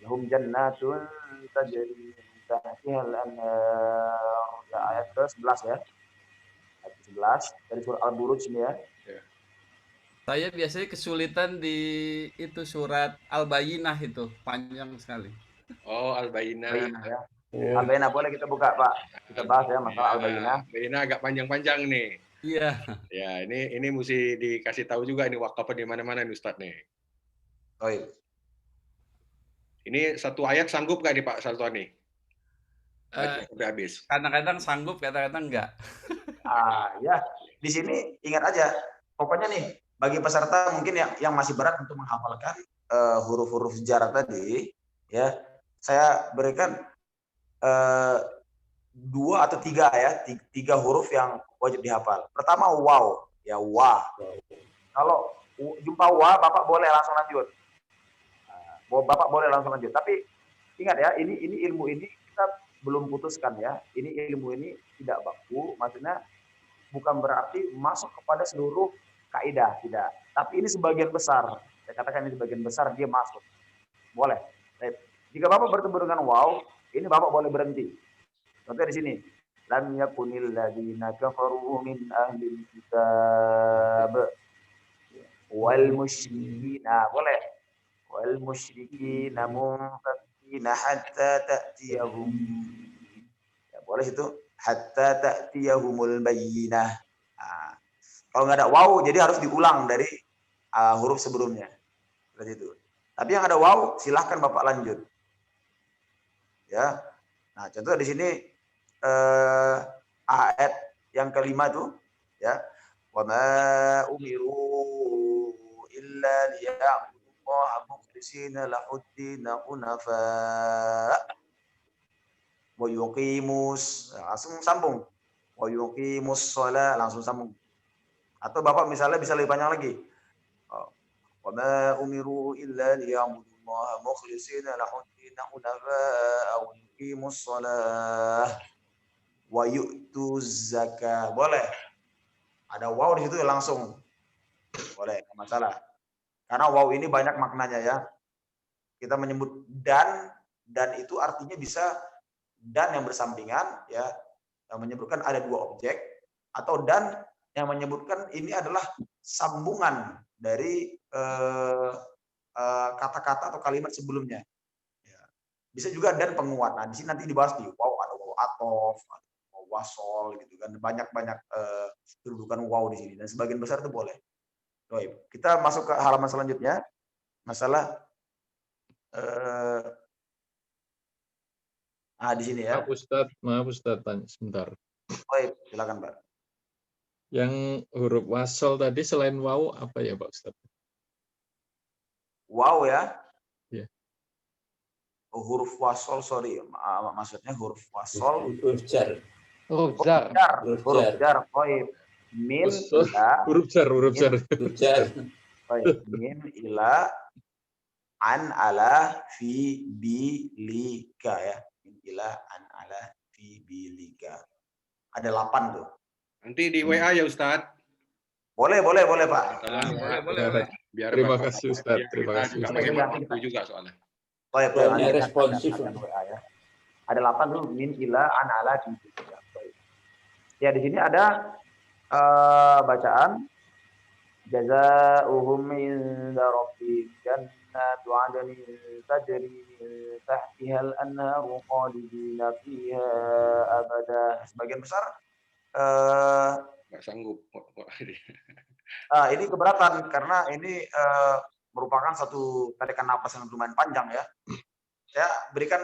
Lahum jannatun tajri min tahtihal anhar. Ya, ayat ke-11 ya. Ayat ke-11 dari surah Al-Buruj ini ya. Saya biasanya kesulitan di itu surat Al-Bayyinah, itu panjang sekali. Oh, Al-Bayyinah. Ya. Al-Bayyinah boleh kita buka Pak. Kita bahas ya masalah Al-Bayyinah. Al-Bayyinah agak panjang-panjang nih. Iya. Ya, ini mesti dikasih tahu juga ini wakaf di mana-mana nih Ustaz nih. Baik. Ini satu ayat sanggup nggak nih Pak Saltoni? Baca sampai habis. Kadang-kadang sanggup, kadang-kadang enggak. Ya, di sini ingat aja. Pokoknya nih, bagi peserta mungkin yang masih berat untuk menghafalkan huruf-huruf jar tadi, ya, saya berikan 2 atau 3 ya, 3 huruf yang wajib dihafal. Pertama waw, ya wa. Kalau jumpa wa, Bapak boleh langsung lanjut. Bapak boleh langsung lanjut. Tapi ingat ya, ini ilmu ini kita belum putuskan ya. Ini ilmu ini tidak baku, maksudnya bukan berarti masuk kepada seluruh kaidah, tidak. Tapi ini sebagian besar. Saya katakan ini sebagian besar dia masuk. Boleh. Jika Bapak bertemu dengan wow, ini Bapak boleh berhenti. Contohnya di sini. Lam yakunil ladzina kafaru min ahlil kitab wal musyrikin. Nah, boleh. Wal musyrikin munfakina hatta ta'tiyahum. Ya, boleh situ. Hatta ta'tiyahumul bayyinah. Nah, kalau nggak ada wow, jadi harus diulang dari huruf sebelumnya. Seperti itu. Tapi yang ada wow, silahkan Bapak lanjut. Ya. Nah, contoh di sini ayat yang kelima itu, ya. Wa ma umiru illa liya'budullaha mukhlishina lahuddin hunafa wa yuqimus. Langsung sambung. Wa yuqimus shalah, langsung sambung. Atau Bapak misalnya bisa lebih panjang lagi. Wa ma umiru illa liya'budullaha mukhlishina lahuddin hunafa wa yuqimus shalah wa yu'tuz zakah. Boleh. Ada wow di situ langsung. Boleh, enggak masalah. Karena wow ini banyak maknanya ya. Kita menyebut dan itu artinya bisa dan yang bersampingan ya. Yang menyebutkan ada 2 objek atau dan yang menyebutkan ini adalah sambungan dari kata-kata atau kalimat sebelumnya. Ya. Bisa juga dan penguat. Nah, di sini nanti dibahas di wow, ada wow atof, wasol gitu kan, banyak kedudukan wow di sini dan sebagian besar itu boleh. Baik, kita masuk ke halaman selanjutnya, masalah di sini ya. Maaf Ustaz, tanya sebentar. Baik, silakan Pak. Yang huruf wasol tadi selain waw apa ya Pak Ustaz? Wow ya? Ya. Huruf wasol, sorry, maksudnya huruf wasol. Huruf jar. Huruf jar. Baik. Min ila. Huruf jar. Baik. Min ila an ala fi bilika ya. Min ila an ala fi bilika. Ada 8 tuh. Nanti di WA ya Ustaz. Boleh Pak. Boleh. Biar terima kasih Ustaz. Terima kasih. Pakai waktu juga soalnya. Baik, responsif. Ya. Ada 8 tuh min ila an ala fi bilika. Ya, di sini ada bacaan jazaohum inda rabbihim jannatu 'adnin tajri min tahtihal anharu khalidina fiha abada. Sebagian besar nggak sanggup. Ini keberatan karena ini merupakan satu tarikan nafas yang lumayan panjang ya. Saya berikan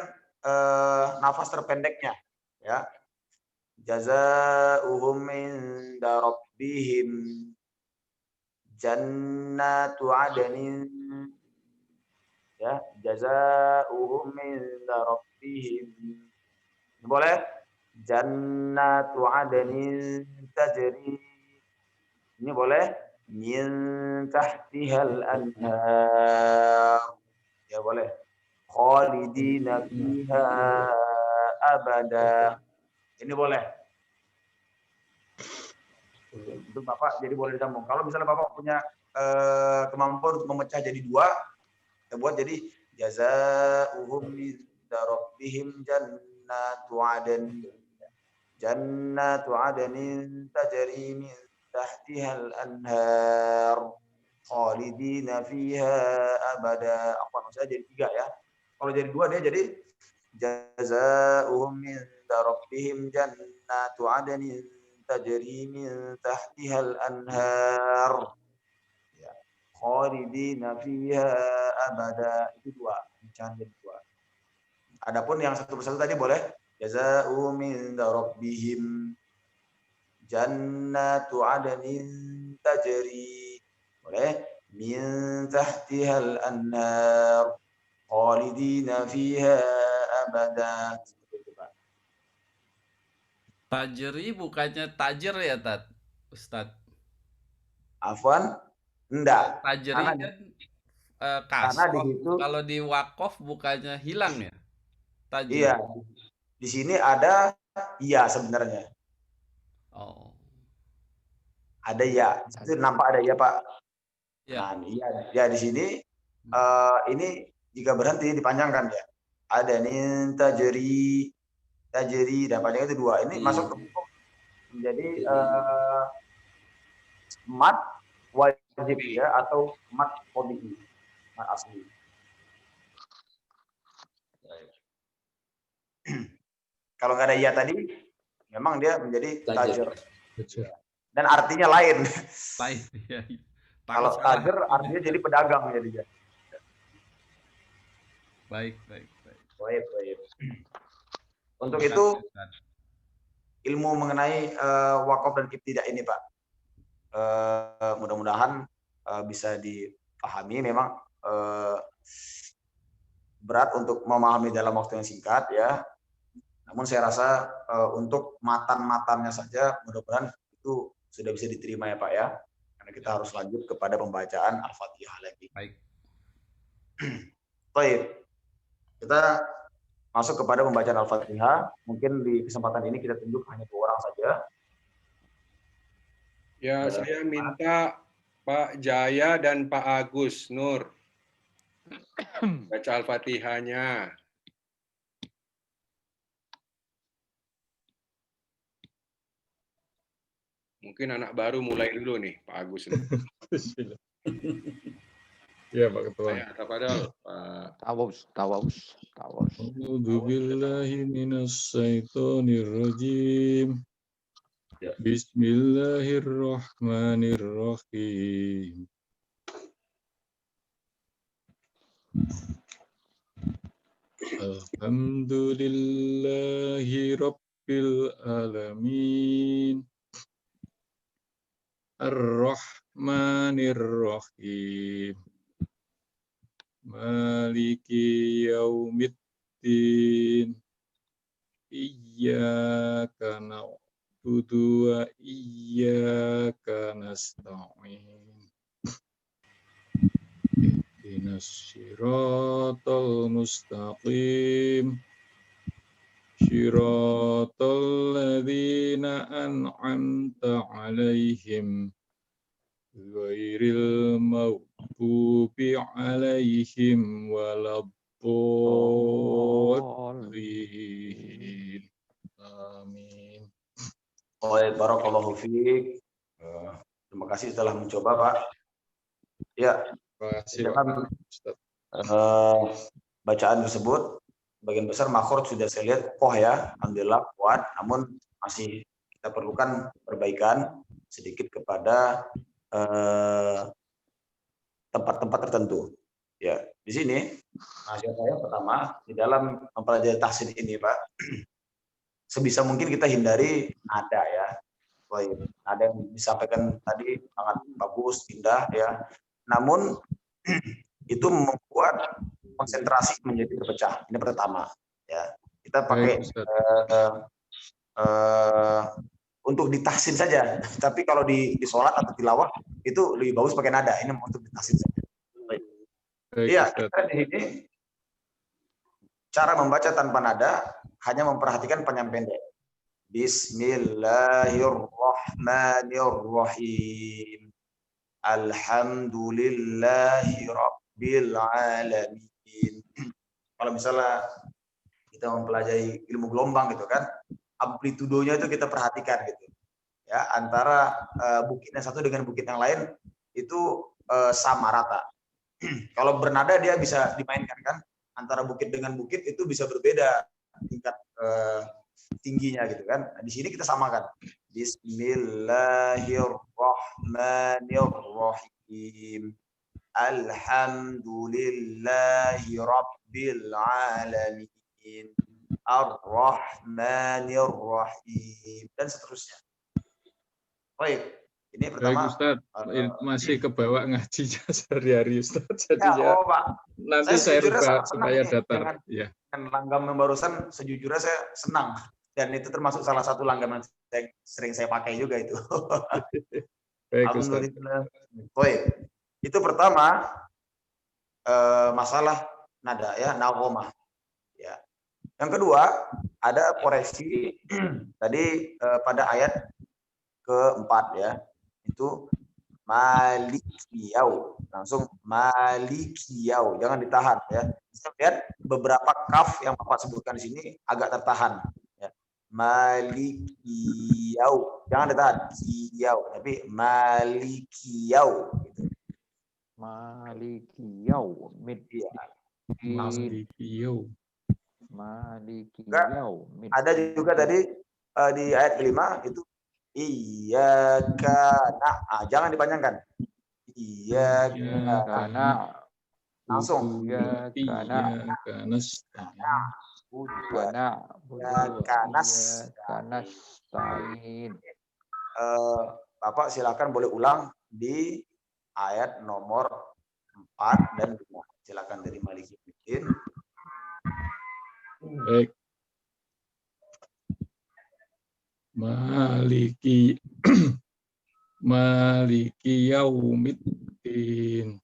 nafas terpendeknya ya. Jazaohum inda rabbihim jannatu 'adnin ya, jazaohum inda rabbihim. Boleh? Jannatu 'adnin tajri. Ini boleh? Min tahtihal anhar. Ya boleh. Khalidina fiha abada. Ini boleh. Itu Bapak jadi boleh disambung. Kalau misalnya Bapak punya kemampuan untuk memecah jadi 2, ya buat jadi jazaohum inda rabbihim jannatu 'adnin. Jannatu 'adnin tajri min tahtihal anhar khalidina fiha abada. Apa maksudnya jadi 3 ya. Kalau jadi 2 dia jadi jazaohum inda rabbihim jannatu 'adnin tajri min tahtihal anhar. Ya. Khalidina fiha abada. Itu dua. Bacaan dua. Adapun yang satu persatu tadi boleh. Jaza'u min rabbihim jannatu adnin tajri. Boleh. Min tahtihal anhar. Khalidina fiha abada. Tajri bukannya tajir ya, Ustad? Afwan, enggak. Tajri Karena, kan karena di kasroh. situ, Kalau di wakof bukannya hilang ya? Tajri. iya, di sini ada iya sebenarnya. Oh. Ada ya, di situ nampak ada ya Pak. Ya. Nah, iya, ya di sini ini jika berhenti dipanjangkan ya. Ada nih tajri dan panjang itu dua. Ini masuk ke hukum menjadi mat wajib ya atau mat qadhi, mat asli. Kalau nggak ada iya tadi, memang dia menjadi tajir. Dan artinya lain. Lain ya. Kalau tajir artinya jadi pedagang jadinya. Baik. Untuk itu ilmu mengenai wakaf dan ibtidah ini Pak, mudah-mudahan bisa dipahami. Memang berat untuk memahami dalam waktu yang singkat ya. Namun saya rasa untuk matan-matannya saja mudah-mudahan itu sudah bisa diterima ya Pak ya. Karena kita harus lanjut kepada pembacaan Al-Fatihah lagi. Baik. Baik. Kita masuk kepada pembacaan Al-Fatihah. Mungkin di kesempatan ini kita tunjuk hanya 2 orang saja. Ya, saya minta Pak Jaya dan Pak Agus Nur baca Al-Fatihahnya. Mungkin anak baru mulai dulu nih, Pak Agus. Ya, Pak Ketua. Ya, Tafadhol, Pak. Tawas. A'udzu billahi minas syaitonir rajim. Bismillahirrahmanirrahim. Alhamdulillahi rabbil alamin. Ar-Rahmanir-Rahim. Maliki yaumiddin. Iyyaka na'budu wa iyyaka nasta'in. Ihdinas siratal mustaqim. Shiratal ladzina an'amta 'alaihim ghairil maghdubi 'alaihim waladdallin. Amin. Barakallahu fiik. Terima kasih telah mencoba Pak. Ya. Terima kasih Pak. Bacaan tersebut bagian besar makhraj sudah saya lihat ya, alhamdulillah kuat, namun masih kita perlukan perbaikan sedikit kepada tempat-tempat tertentu. Ya, di sini nasihat saya pertama di dalam mempelajari tahsin ini Pak, sebisa mungkin kita hindari nada ya. Nada yang disampaikan tadi sangat bagus, indah ya. Namun itu membuat konsentrasi menjadi terpecah. Ini pertama ya. Kita pakai untuk ditahsin saja. Tapi kalau di sholat atau tilawah itu lebih bagus pakai nada. Ini untuk ditahsin saja. Iya, di sini cara membaca tanpa nada hanya memperhatikan panjang pendek. Bismillahirrahmanirrahim. Alhamdulillahi rabbil alamin. Kalau misalnya kita mempelajari ilmu gelombang gitu kan, amplitudonya itu kita perhatikan gitu. Ya, antara bukit yang satu dengan bukit yang lain itu sama rata. Kalau bernada dia bisa dimainkan kan, antara bukit dengan bukit itu bisa berbeda tingkat tingginya gitu kan. Nah, di sini kita samakan. Bismillahirrahmanirrahim. Alhamdulillahi rabbil alamin. Ar-Rahmanir-Rahim dan seterusnya. Baik, ini pertama. Baik Ustaz, masih kebawa ngajinya sehari-hari Ustaz. Jadi Ya, Pak. nanti saya rubah supaya datar. Ya. Dengan langgam yang barusan, sejujurnya saya senang. Dan itu termasuk salah satu langgam yang sering saya pakai juga itu. Baik Ustaz. Baik, itu pertama masalah nada ya, nagomah. Ya. Yang kedua, ada koreksi tadi pada ayat keempat ya, itu malikiyau, langsung malikiyau, jangan ditahan ya. Bisa lihat beberapa kaf yang Bapak sebutkan di sini agak tertahan ya. Malikiyau, jangan ditahan, kiyau, tapi malikiyau gitu. Malikiyau, Malikiyau. Malikiyau. Ada juga tadi di ayat kelima itu iyyaka jangan dipanjangkan. Iyyaka langsung. Iyyaka nasta'in. Bapak silakan boleh ulang di ayat nomor 4 dan 5. Silakan dari Malik Yaumiddin. Baik. Maliki yaumiddin.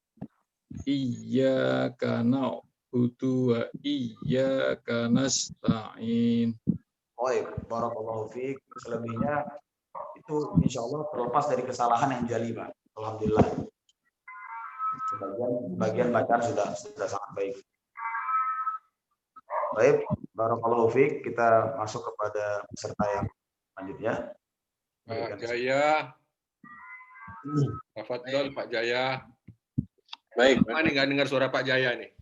Iyyaka na'budu wa iyyaka nasta'in. Barakallahu fiik. Selebihnya itu insya Allah terlepas dari kesalahan yang jali, Pak. Alhamdulillah. Bagian bacaan sudah sangat baik. Baik, barakallahu fiik. Kita masuk kepada peserta yang selanjutnya. Pak Jaya. Tafadhol Pak Jaya. Baik. Mana nggak dengar suara Pak Jaya nih?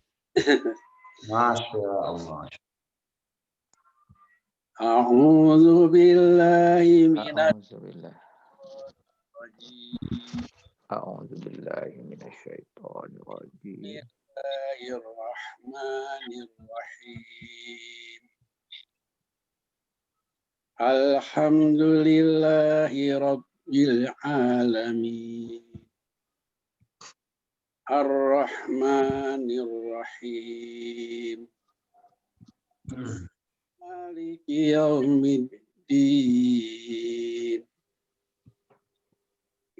Masya Allah. A'udzu billahi minasyaitonir rajim. Bismillahirrahmanirrahim. Alhamdulillahi rabbil alamin. Ar-Rahmanir-Rahim. Maliki yaumiddin.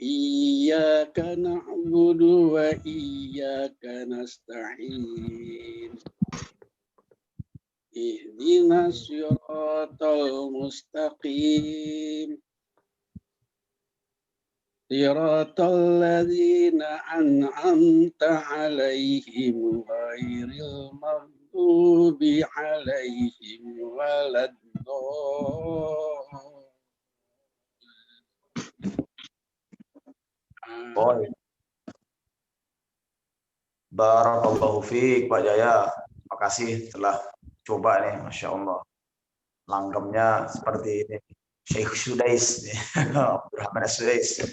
Iyyaka na'budu wa iyyaka nasta'in. Ihdinas siratal mustaqim. Siratal ladzina an'amta 'alaihim ghairil maghdubi 'alaihim waladdallin. Barakallahu fiik Pak Jaya. Terima kasih telah coba nih, Masya Allah. Langgamnya seperti ini. Syekh Sudais. Abdurrahman Sudais.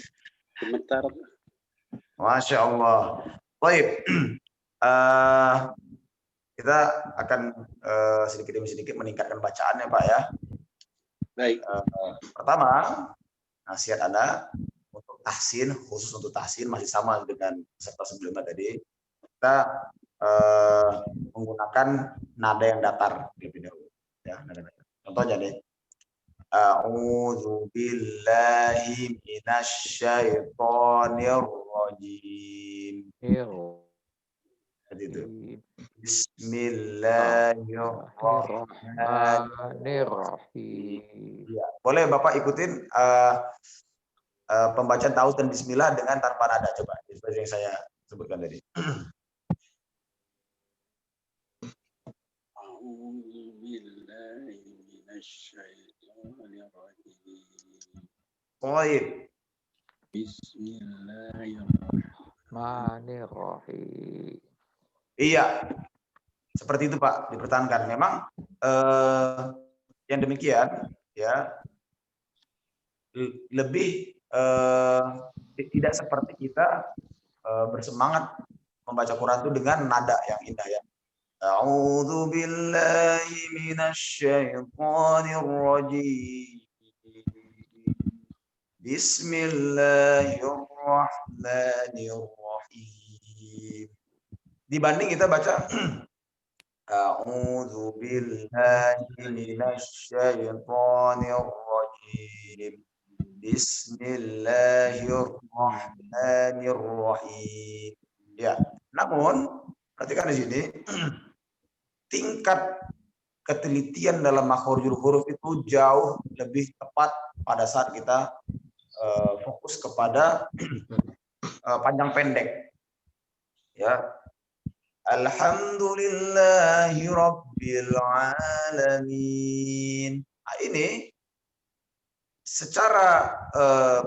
Sebentar. Masya Allah. Baik. Kita akan sedikit demi sedikit meningkatkan bacaannya Pak ya. Baik. Pertama, nasihat Anda untuk tahsin, khusus untuk tahsin masih sama dengan peserta sebelumnya tadi. Kita menggunakan nada yang datar lebih dahulu. Ya, nada datar. Contohnya nih. A'udzu billahi minasyaitonir rajim. Seperti itu. Bismillahirrahmanirrahim. Ya, boleh Bapak ikutin pembacaan ta'awudz dan bismillah dengan tanpa nada, coba seperti yang saya sebutkan tadi. A'udzu billahi minasyaitonir rajim. Baik. Bismillahirrahmanirrahim. Iya, seperti itu Pak, dipertahankan. Memang yang demikian ya lebih tidak seperti kita bersemangat membaca Quran itu dengan nada yang indah ya. A'udzu billahi minasyaitonir rajim. Bismillahirrahmanirrahim. Dibanding kita baca A'udzu billahi minasyaitonir rajim. Bismillahirrahmanirrahim. Ya, namun perhatikan di sini tingkat ketelitian dalam makhrajul huruf itu jauh lebih tepat pada saat kita fokus kepada panjang pendek. Ya. Alhamdulillahi rabbil alamin. Nah, ini secara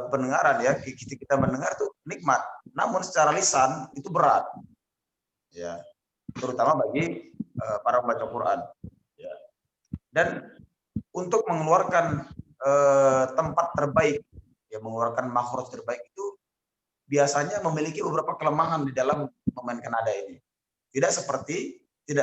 pendengaran ya, kita mendengar tuh nikmat, namun secara lisan itu berat. Ya. Terutama bagi para pembaca Quran. Ya. Dan untuk mengeluarkan tempat terbaik, ya mengeluarkan makhraj terbaik itu biasanya memiliki beberapa kelemahan di dalam memainkan nada ini. Tidak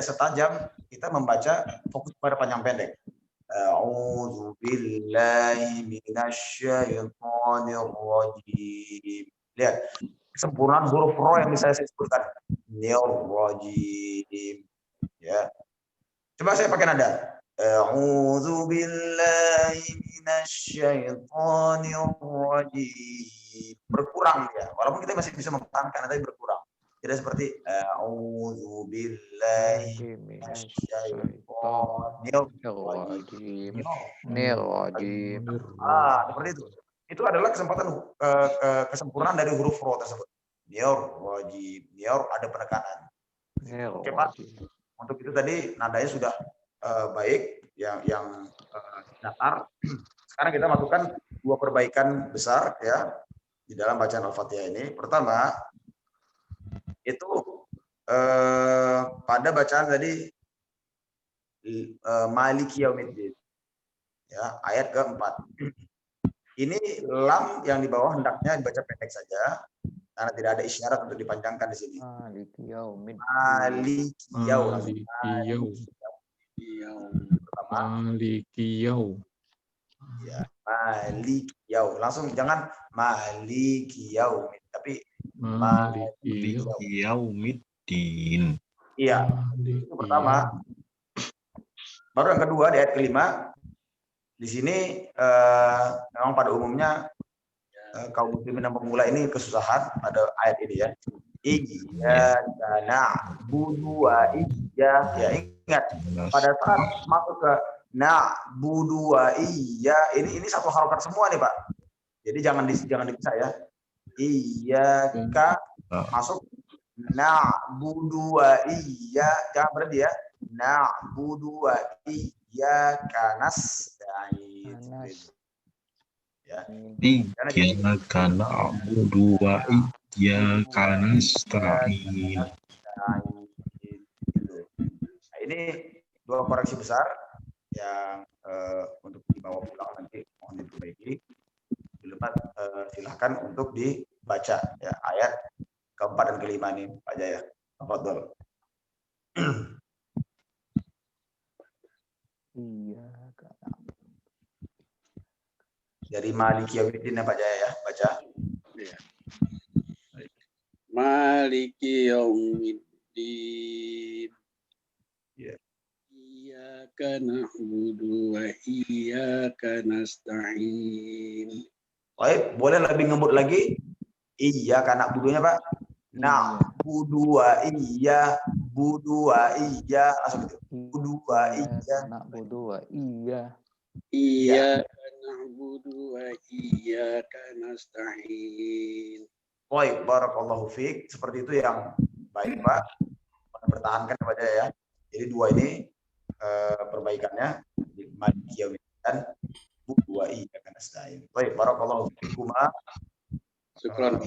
setajam kita membaca fokus pada panjang pendek. A'udzu billahi minasyaitonir rajim. Lihat, kesempurnaan huruf ro yang bisa saya sebutkan. Rajim. Ya. Coba saya pakai nada. A'udzu billahi minasyaitonir rajim. Berkurang ya. Walaupun kita masih bisa mempertahankan tapi berkurang. Tidak seperti a'udzu billahi minasyaitonir rajim. Seperti itu. Itu adalah kesempurnaan dari huruf ro tersebut. Rajim. Ada penekanan. Oke, Pak. Untuk itu tadi nadanya sudah baik yang datar. Sekarang kita masukkan dua perbaikan besar ya di dalam bacaan Al-Fatihah ini. Pertama itu pada bacaan tadi Maliki Yaumiddin ya, ayat keempat. Ini lam yang di bawah hendaknya dibaca pendek saja karena tidak ada isyarat untuk dipanjangkan di sini. Maliki Yaumiddin. Maliki Yau. Ya, Maliki Yau. Langsung jangan Maliki Yau, tapi Maliki Yaumiddin. Iya. Itu pertama. Baru yang kedua di ayat kelima. Di sini memang pada umumnya kaum muslimin yang pemula ini kesusahan pada ayat ini ya. Iyyaka na'budu wa iyyaka. Ya, ingat pada saat masuk ke na'budu wa iyyaka ini satu harokat semua nih Pak. Jadi jangan dipisah ya. Iyyaka masuk na'budu wa iyyaka, jangan berhenti ya. Na'budu wa iyyaka nasta'in. Ya. Iyyaka na'budu wa iyyaka nasta'in. Nah, ini dua koreksi besar yang untuk dibawa pulang nanti mohon diperbaiki. Silahkan untuk dibaca ya ayat keempat dan kelima ini Pak Jaya. Tafadhol. Dari Maliki Yaumiddin Pak Jaya ya, baca. Ya. Maliki Yaumiddin. Ya. Iyyaka na'budu wa iyyaka nasta'in. Baik, boleh lebih ngebut lagi? Iya, karena budunya Pak. Na'budu wa iya, budu wa iya, langsung gitu. Budu wa iya. Na'budu wa iya. Iyyaka na'budu wa iyyaka nasta'in. Baik, barakallahu fiik. Seperti itu yang baik Pak. Pertahankan saja ya. Jadi dua ini perbaikannya di Maliki Yaumiddin dan budu wa iyyaka nasta'in. Baik, barakallahu fiikum. Syukran.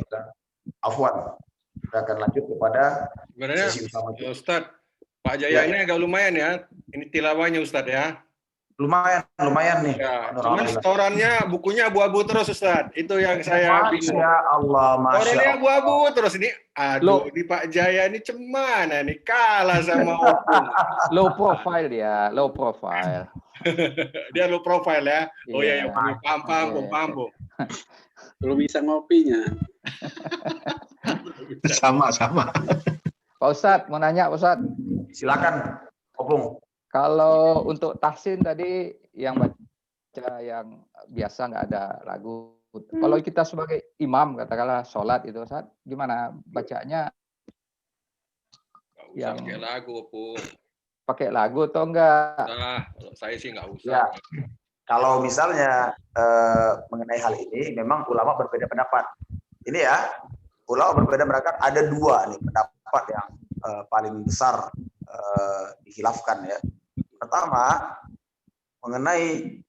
Afwan. Kita akan lanjut kepada Sebenarnya sesi utama. Ustadz, Pak Jaya ini agak lumayan ya. Ini tilawahnya Ustadz ya. Lumayan nih. Ya, cuman setorannya bukunya abu-abu terus Ustaz. Itu yang saya bingung. Masya Allah, Setorannya Masya abu-abu terus ini. Aduh, ini Pak Jaya ini cemana nih, kalah sama Opung. Low profile dia, low profile. Dia low profile ya. Oh Iya. ya, paham. Belum bisa ngopinya. Sama-sama. Pak Ustadz, mau nanya Pak Ustadz. Silakan, Opung. Kalau untuk tahsin tadi yang baca yang biasa nggak ada lagu. Kalau kita sebagai imam katakanlah sholat itu Ustadz, gimana bacanya? Nggak usah pakai lagu, Opung. Pakai lagu atau enggak? Nah, kalau saya sih nggak usah. Ya. Kalau misalnya mengenai hal ini, memang ulama berbeda pendapat. Ini ya, ulama berbeda pendapat. Ada dua nih pendapat yang paling besar dihilafkan ya. Pertama, mengenai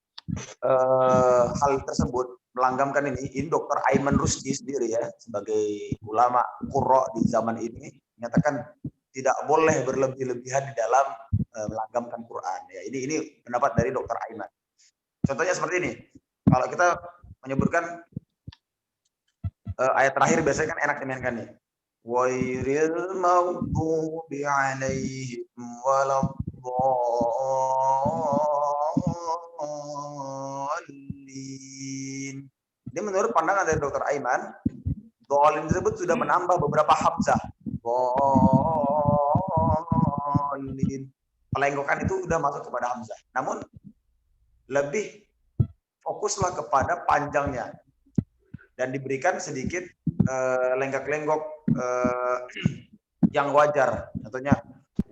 hal tersebut melanggamkan ini Dr. Aiman Rusdi sendiri ya, sebagai ulama qurra di zaman ini menyatakan tidak boleh berlebih-lebihan di dalam melanggamkan Quran. Ya, ini pendapat dari Dr. Aiman. Contohnya seperti ini. Kalau kita menyebutkan ayat terakhir biasanya kan enak dimainkan nih. Wairil maghdubi alaihim waladdallin. Ini menurut pandangan dari Dr. Aiman, dhalin tersebut sudah menambah beberapa hamzah. Dhalin. Pelenggokan itu sudah masuk kepada hamzah. Namun lebih fokuslah kepada panjangnya dan diberikan sedikit lenggak-lenggok yang wajar. Contohnya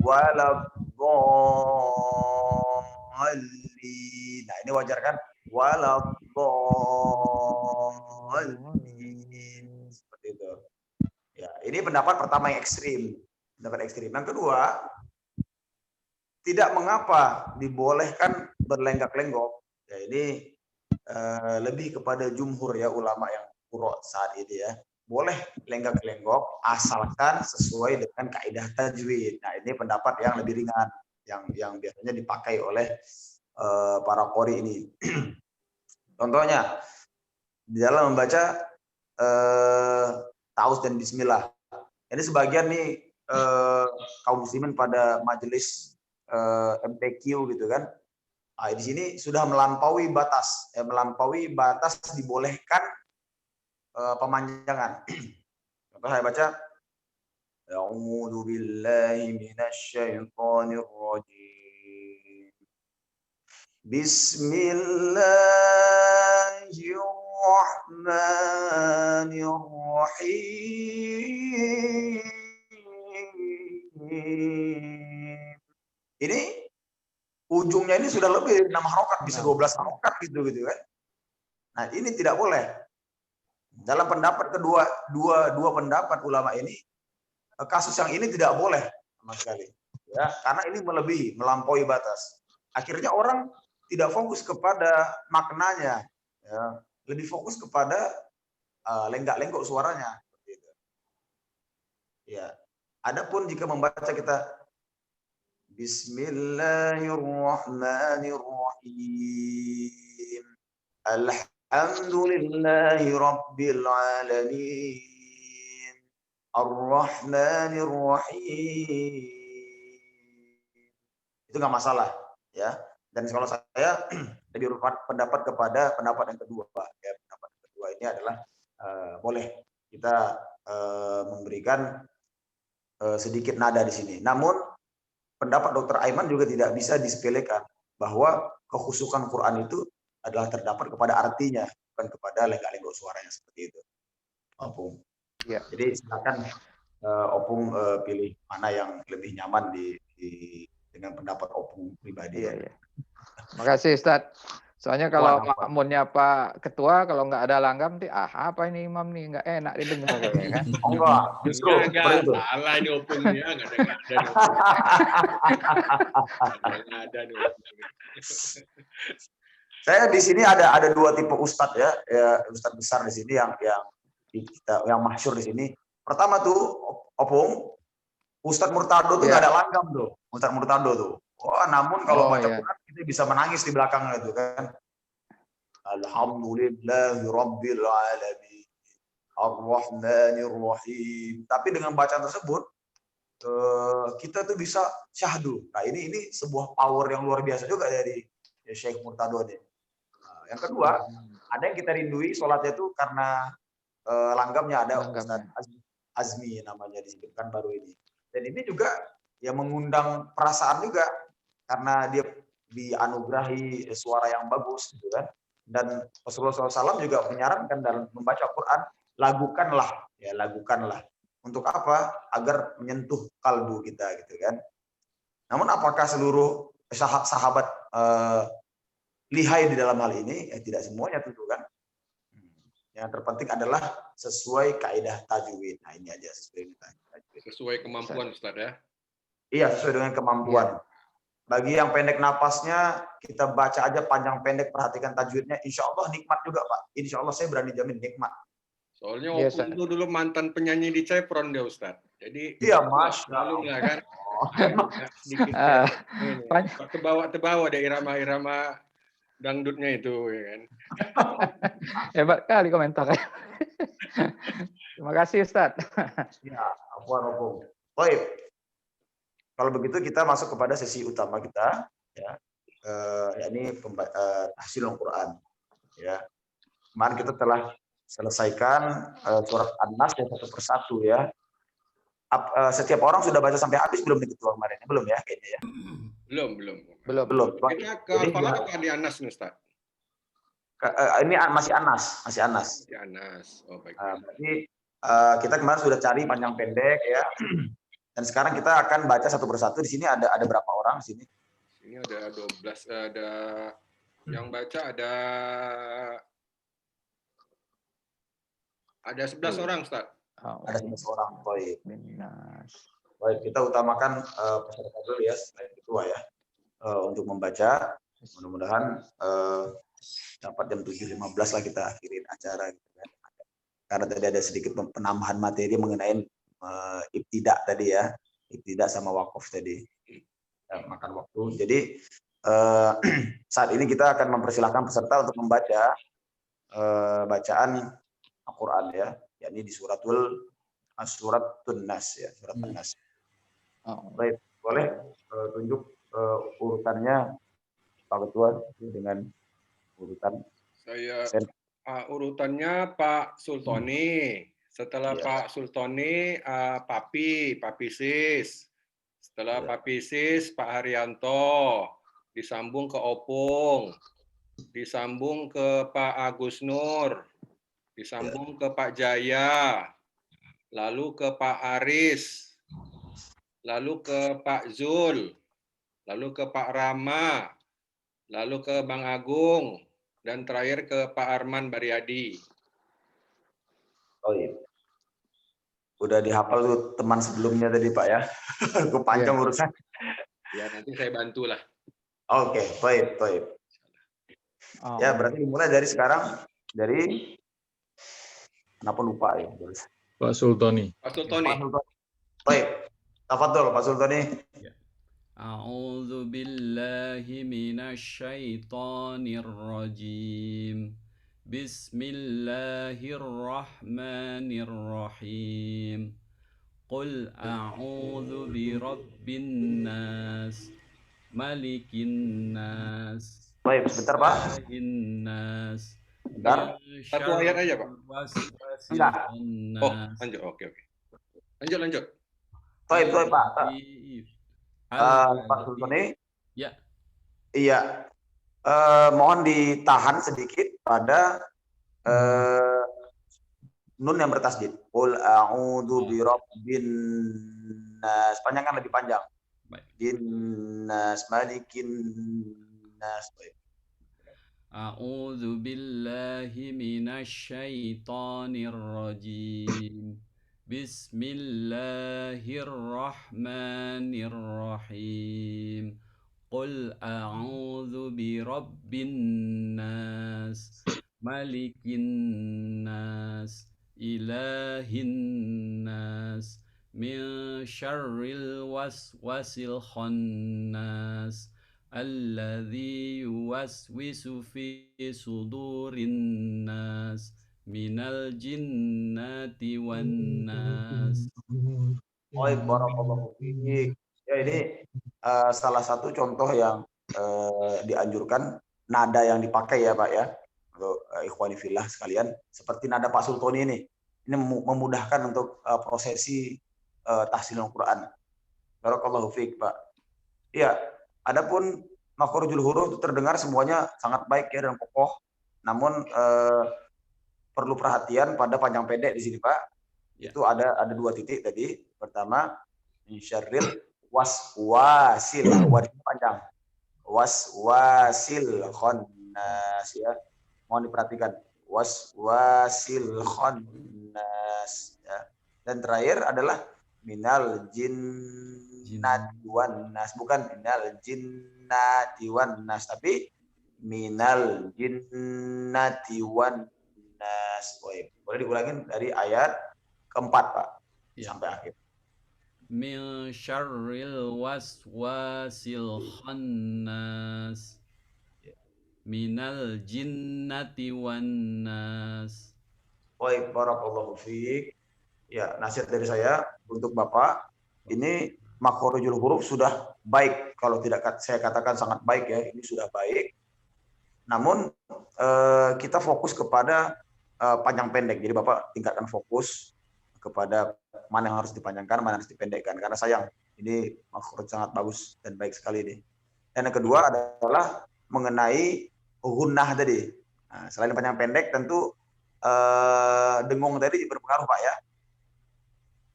waladdallin. Nah, ini wajar kan? Waladdallin. Seperti itu. Ya, ini pendapat pertama yang ekstrim. Pendapat ekstrim. Yang kedua, tidak mengapa dibolehkan berlenggak-lenggok. Ya, ini lebih kepada jumhur ya, ulama yang qurra saat ini ya. Boleh lenggak-lenggok asalkan sesuai dengan kaidah tajwid. Nah, ini pendapat yang lebih ringan yang biasanya dipakai oleh para qori ini. Contohnya di dalam membaca ta'awudz dan bismillah. Ini sebagian nih kaum muslimin pada majelis MTQ gitu kan. Nah, di sini sudah melampaui batas dibolehkan pemanjangan. Contoh saya baca, A'udzu billahi minasyaitonir rajim. Bismillahirrahmanirrahim. Ini ujungnya ini sudah lebih dari 6 harokat, bisa 12 harokat gitu kan. Nah, ini tidak boleh. Dalam pendapat kedua, dua pendapat ulama ini, kasus yang ini tidak boleh sama sekali. Ya, karena ini melampaui batas. Akhirnya orang tidak fokus kepada maknanya, ya, lebih fokus kepada lenggak-lenggok suaranya. Ya, adapun jika membaca kita Bismillahirrahmanirrahim. Alhamdulillahi rabbil alamin. Ar-Rahmanir-Rahim. Itu nggak masalah, ya. Dan kalau saya lebih pendapat kepada pendapat yang kedua. Ya, pendapat yang kedua ini adalah boleh kita memberikan sedikit nada di sini. Namun pendapat Dr. Aiman juga tidak bisa disepelekan bahwa kekhusukan Quran itu adalah terdapat kepada artinya, bukan kepada lenggak-lenggok suaranya seperti itu. Opung. Ya. Jadi silakan Opung pilih mana yang lebih nyaman dengan pendapat Opung pribadi. Ya. Makasih Ustadz. Soalnya kalau makmunnya Pak Ketua, kalau nggak ada langgam, apa ini imam nih, nggak enak didengar ya kan? Oh enggak, justru enggak salah ini Opungnya, nggak ada nih. Saya di sini ada dua tipe ustadz ya, ustadz besar di sini yang masyhur di sini. Pertama tuh Opung, Ustadz Murtado tuh nggak ada langgam tuh, Ustadz Murtado tuh. Wah, namun kalau baca Quran itu Dia bisa menangis di belakangnya itu kan. Alhamdulillahi Rabbil Alamin. Ar-Rahmanir Rahim. Tapi dengan bacaan tersebut, kita tuh bisa syahdu. Nah ini sebuah power yang luar biasa juga dari Syekh Murtado ini. Nah, yang kedua, ada yang kita rindui sholatnya itu karena langgamnya ada Ustaz Azmi namanya disebutkan baru ini. Dan ini juga yang mengundang perasaan juga karena dia dianugerahi suara yang bagus gitu kan. Dan Rasulullah SAW juga menyarankan dalam membaca Quran, lagukanlah. Untuk apa? Agar menyentuh kalbu kita gitu kan. Namun apakah seluruh sahabat lihai di dalam hal ini? Tidak semuanya tentu kan. Yang terpenting adalah sesuai kaidah tajwid. Nah ini aja sesuai kemampuan Ustaz ya. Iya, sesuai dengan kemampuan. Bagi yang pendek napasnya, kita baca aja panjang pendek, perhatikan tajwidnya, insya Allah nikmat juga Pak. Insya Allah saya berani jamin nikmat. Soalnya Opung itu dulu mantan penyanyi di Chevron dia Ustaz. Jadi iya Masya Allah kan. Sedikit terbawa deh irama-irama dangdutnya itu ya kan. Hebat kali komentarnya. Terima kasih Ustaz. Ya, Opung. Baik. Kalau begitu kita masuk kepada sesi utama kita ya. Yakni tahsil Al-Qur'an ya. Kemarin kita telah selesaikan surat An-Nas satu persatu ya. Setiap orang sudah baca sampai habis belum nih ketua kemarin? Belum ya kayaknya ya. Belum. Kita ke apa di An-Nas nih Ustaz? Ini masih An-Nas. Di An-Nas. Oh baik. Berarti kita kemarin sudah cari panjang pendek ya. Dan sekarang kita akan baca satu persatu. Di sini ada berapa orang di sini? Ini ada 12, ada yang baca ada 11 orang, Ustaz. Ada 11 orang. Baik, kita utamakan peserta dulu ya, selain ketua ya. Untuk membaca, mudah-mudahan dapat jam 7.15 lah kita akhirin acara gitu kan. Karena tadi ada sedikit penambahan materi mengenai ibtidak tadi ya, ibtidak sama wakaf tadi makan waktu. Jadi saat ini kita akan mempersilahkan peserta untuk membaca bacaan Al-Quran ya, yakni di suratun Nas ya, surat An-Nas. Baik, boleh tunjuk urutannya Pak Ketua dengan urutan. Urutannya Pak Sultoni. Setelah Pak Sultoni, Papi Sis. Setelah Papi Sis, Pak Haryanto. Disambung ke Opung. Disambung ke Pak Agus Nur. Disambung ke Pak Jaya. Lalu ke Pak Aris. Lalu ke Pak Zul. Lalu ke Pak Rama. Lalu ke Bang Agung. Dan terakhir ke Pak Arman Baryadi. Oh iya. Udah dihafal tuh teman sebelumnya tadi Pak ya. Kepanjang urusan. Ya nanti saya bantulah. Oke, baik. Ya berarti dimulai dari sekarang dari kenapa lupa ya? Pak Sultoni. Baik. Tafadhol Pak Sultoni. A'udzu billahi minasyaitonir rajim. Bismillahirrahmanirrahim. Qul a'udzu birabbin nas, malikin nas. Baik, sebentar Pak. Nas. Bentar. Satu ayat aja Pak. Lanjut. Oke. Lanjut. Baik Pak. Pak Sultoni. Ya. Iya. Mohon ditahan sedikit pada nun yang bertasdid. Qul a'udzu birabbin nas. Panjangkan lebih panjang. Bin nas, malikin nas. A'udzu billahi minasyaitonir rajim. Bismillahirrahmanirrahim. Qul a'udzu birabbin nas, malikin nas, ilahin nas, min syarril waswasil khannas, alladzi yuwaswisu fi sudurin nas minal jinnati wan nas. Barakallahu fiik. Ya, ini salah satu contoh yang dianjurkan nada yang dipakai ya Pak ya, untuk ikhwani fillah sekalian, seperti nada Pak Sultoni ini memudahkan untuk prosesi tahsinul Quran. Barakallahu fiik Pak. Iya, adapun makhrajul huruf itu terdengar semuanya sangat baik ya dan kokoh, namun perlu perhatian pada panjang pendek di sini Pak. Itu ada 2 titik tadi. Pertama, min syarril waswasil, wadnya panjang. Waswasil khannas ya. Mohon diperhatikan. Waswasil khannas ya. Dan terakhir adalah minal jinnati wan nas, bukan minal jinnati wan nas, tapi minal jinnati wan nas. Boleh diulangin dari ayat keempat Pak sampai akhir. Min syarril waswasil khannas minal jinnati wan nas. Barakallahu fiik. Ya, nasihat dari saya untuk Bapak, ini makhrajul huruf sudah baik, kalau tidak saya katakan sangat baik ya, ini sudah baik. Namun kita fokus kepada panjang pendek. Jadi Bapak tingkatkan fokus kepada mana yang harus dipanjangkan, mana yang harus dipendekkan. Karena sayang, ini makhraj sangat bagus dan baik sekali nih. Dan yang kedua adalah mengenai gunnah tadi. Nah, selain panjang pendek, tentu dengung tadi berpengaruh Pak ya.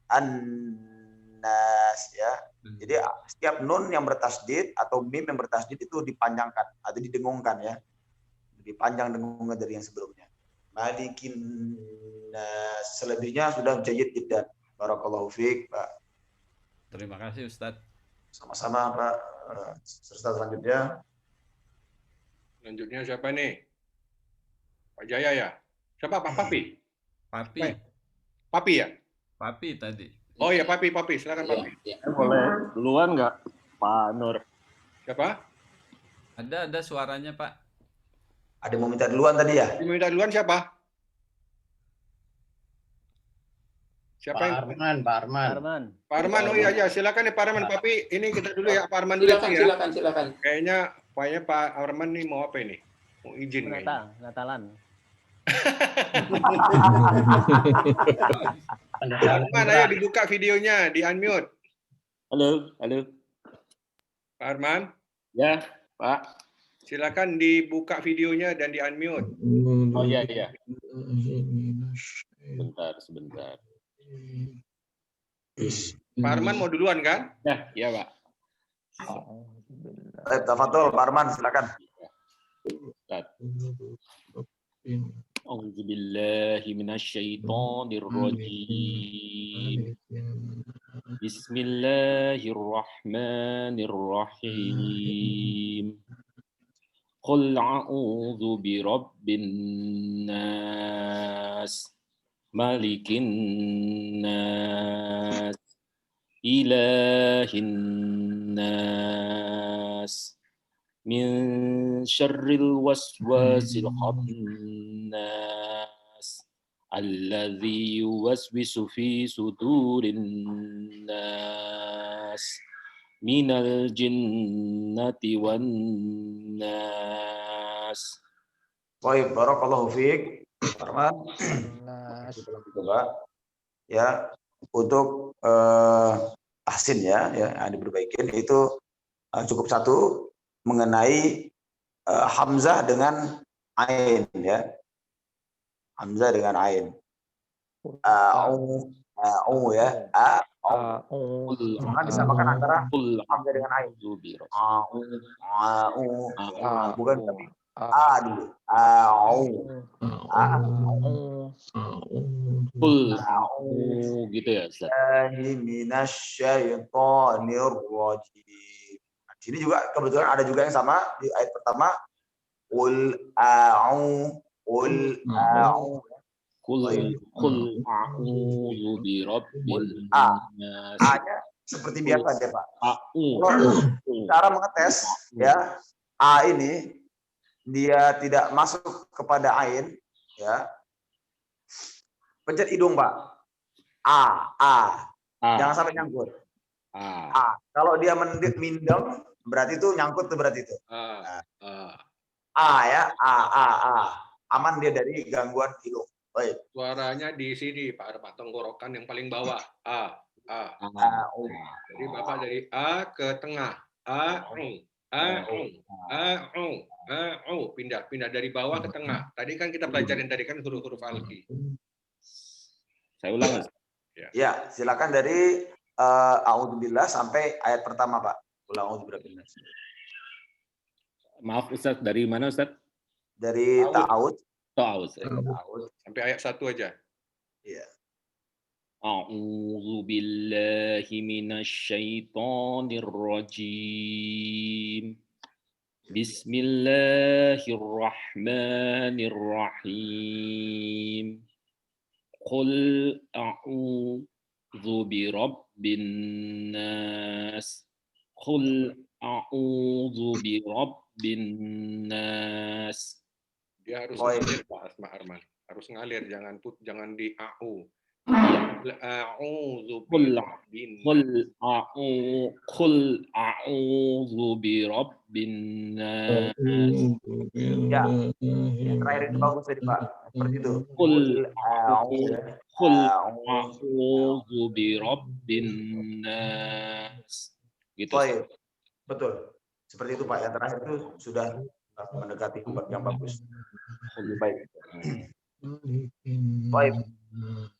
An-nas ya. Jadi setiap nun yang bertasdid atau mim yang bertasdid itu dipanjangkan atau didengungkan ya. Dipanjang dengungnya dari yang sebelumnya. Malikin nas, selebihnya sudah jayyid jiddan. Barakallahu fiik Pak. Terima kasih Ustadz. Sama-sama Pak. Serta selanjutnya. Selanjutnya siapa nih? Pak Jaya ya? Siapa Pak Papi? Papi. Papi ya? Papi tadi. Oh ya Papi, silakan Papi. Ya. Boleh duluan nggak Pak Nur? Siapa? Ada suaranya Pak. Ada yang mau minta duluan tadi ya? Yang minta duluan siapa? Siapa Pak yang? Arman. Pak Arman, oh iya, silakan nih Pak Arman. Papi, ini kita dulu ya Pak Arman dulu ya. Silakan. Kayaknya Pak Arman nih mau apa ini? Mau izin kayaknya. Natalan. Pak Arman, ayo dibuka videonya, di unmute. Halo. Pak Arman. Ya, Pak. Silakan dibuka videonya dan di unmute. Oh iya. Sebentar. Pak Arman mau duluan kan? Ya, iya Pak. Tafadhol Pak Arman, silakan. A'udzu billahi minasyaitonir rajim. Bismillahirrahmanirrahim. Qul a'udzu birabbin nas, malikin nas, ilahin nas, min syarril waswasil khannas, alladzi yuwaswisu fi sudurin nas, minal jinnati wan nas. Baik, barakallahu fiik. Arman. Ya, untuk tahsin ya yang diperbaikin itu cukup satu mengenai hamzah dengan ain ya. Hamzah dengan ain. Ya. Jangan disamakan antara hamzah dengan ain. Bukan tapi dulu. Gitu ya Ustaz. Ini juga kebetulan ada juga yang sama di ayat pertama. Qul a'udzu birabbin nas. A-nya seperti biasa deh Pak. Au. Kalau cara mengetes ya A ini dia tidak masuk kepada ain ya. Pencet hidung Pak. A. Jangan sampai nyangkut. A. Kalau dia mindeng berarti itu nyangkut tuh berarti itu. A ya, A. Aman dia dari gangguan hidung. Baik. Suaranya di sini Pak Arman, tenggorokan yang paling bawah. A. Jadi Bapak dari A ke tengah. Pindah dari bawah ke tengah. Tadi kan kita pelajarin tadi kan huruf-huruf alqi. Saya ulang. Ya, silakan dari a'udzubillah sampai ayat pertama, Pak. Ulang a'udzubillah. Maaf Ustaz, dari mana Ustaz? Dari ta'awud. Sampai ayat 1 aja. Iya. A'udzu billahi minasyaitonir rajim. Bismillahirrahmanirrahim. Qul a'udzu birabbin nas. Qul a'udzu birabbin nas. Dia harus ngalir Pak Arman. Harus ngalir, jangan di AU. Qul a'udzu birabbin nas. Ya. Yang terakhir itu bagus tadi Pak. Seperti itu. Qul a'udzu birabbin nas. Gitu. Betul. Seperti itu Pak. Yang terakhir itu sudah mendekati yang bagus. Baik. Baik.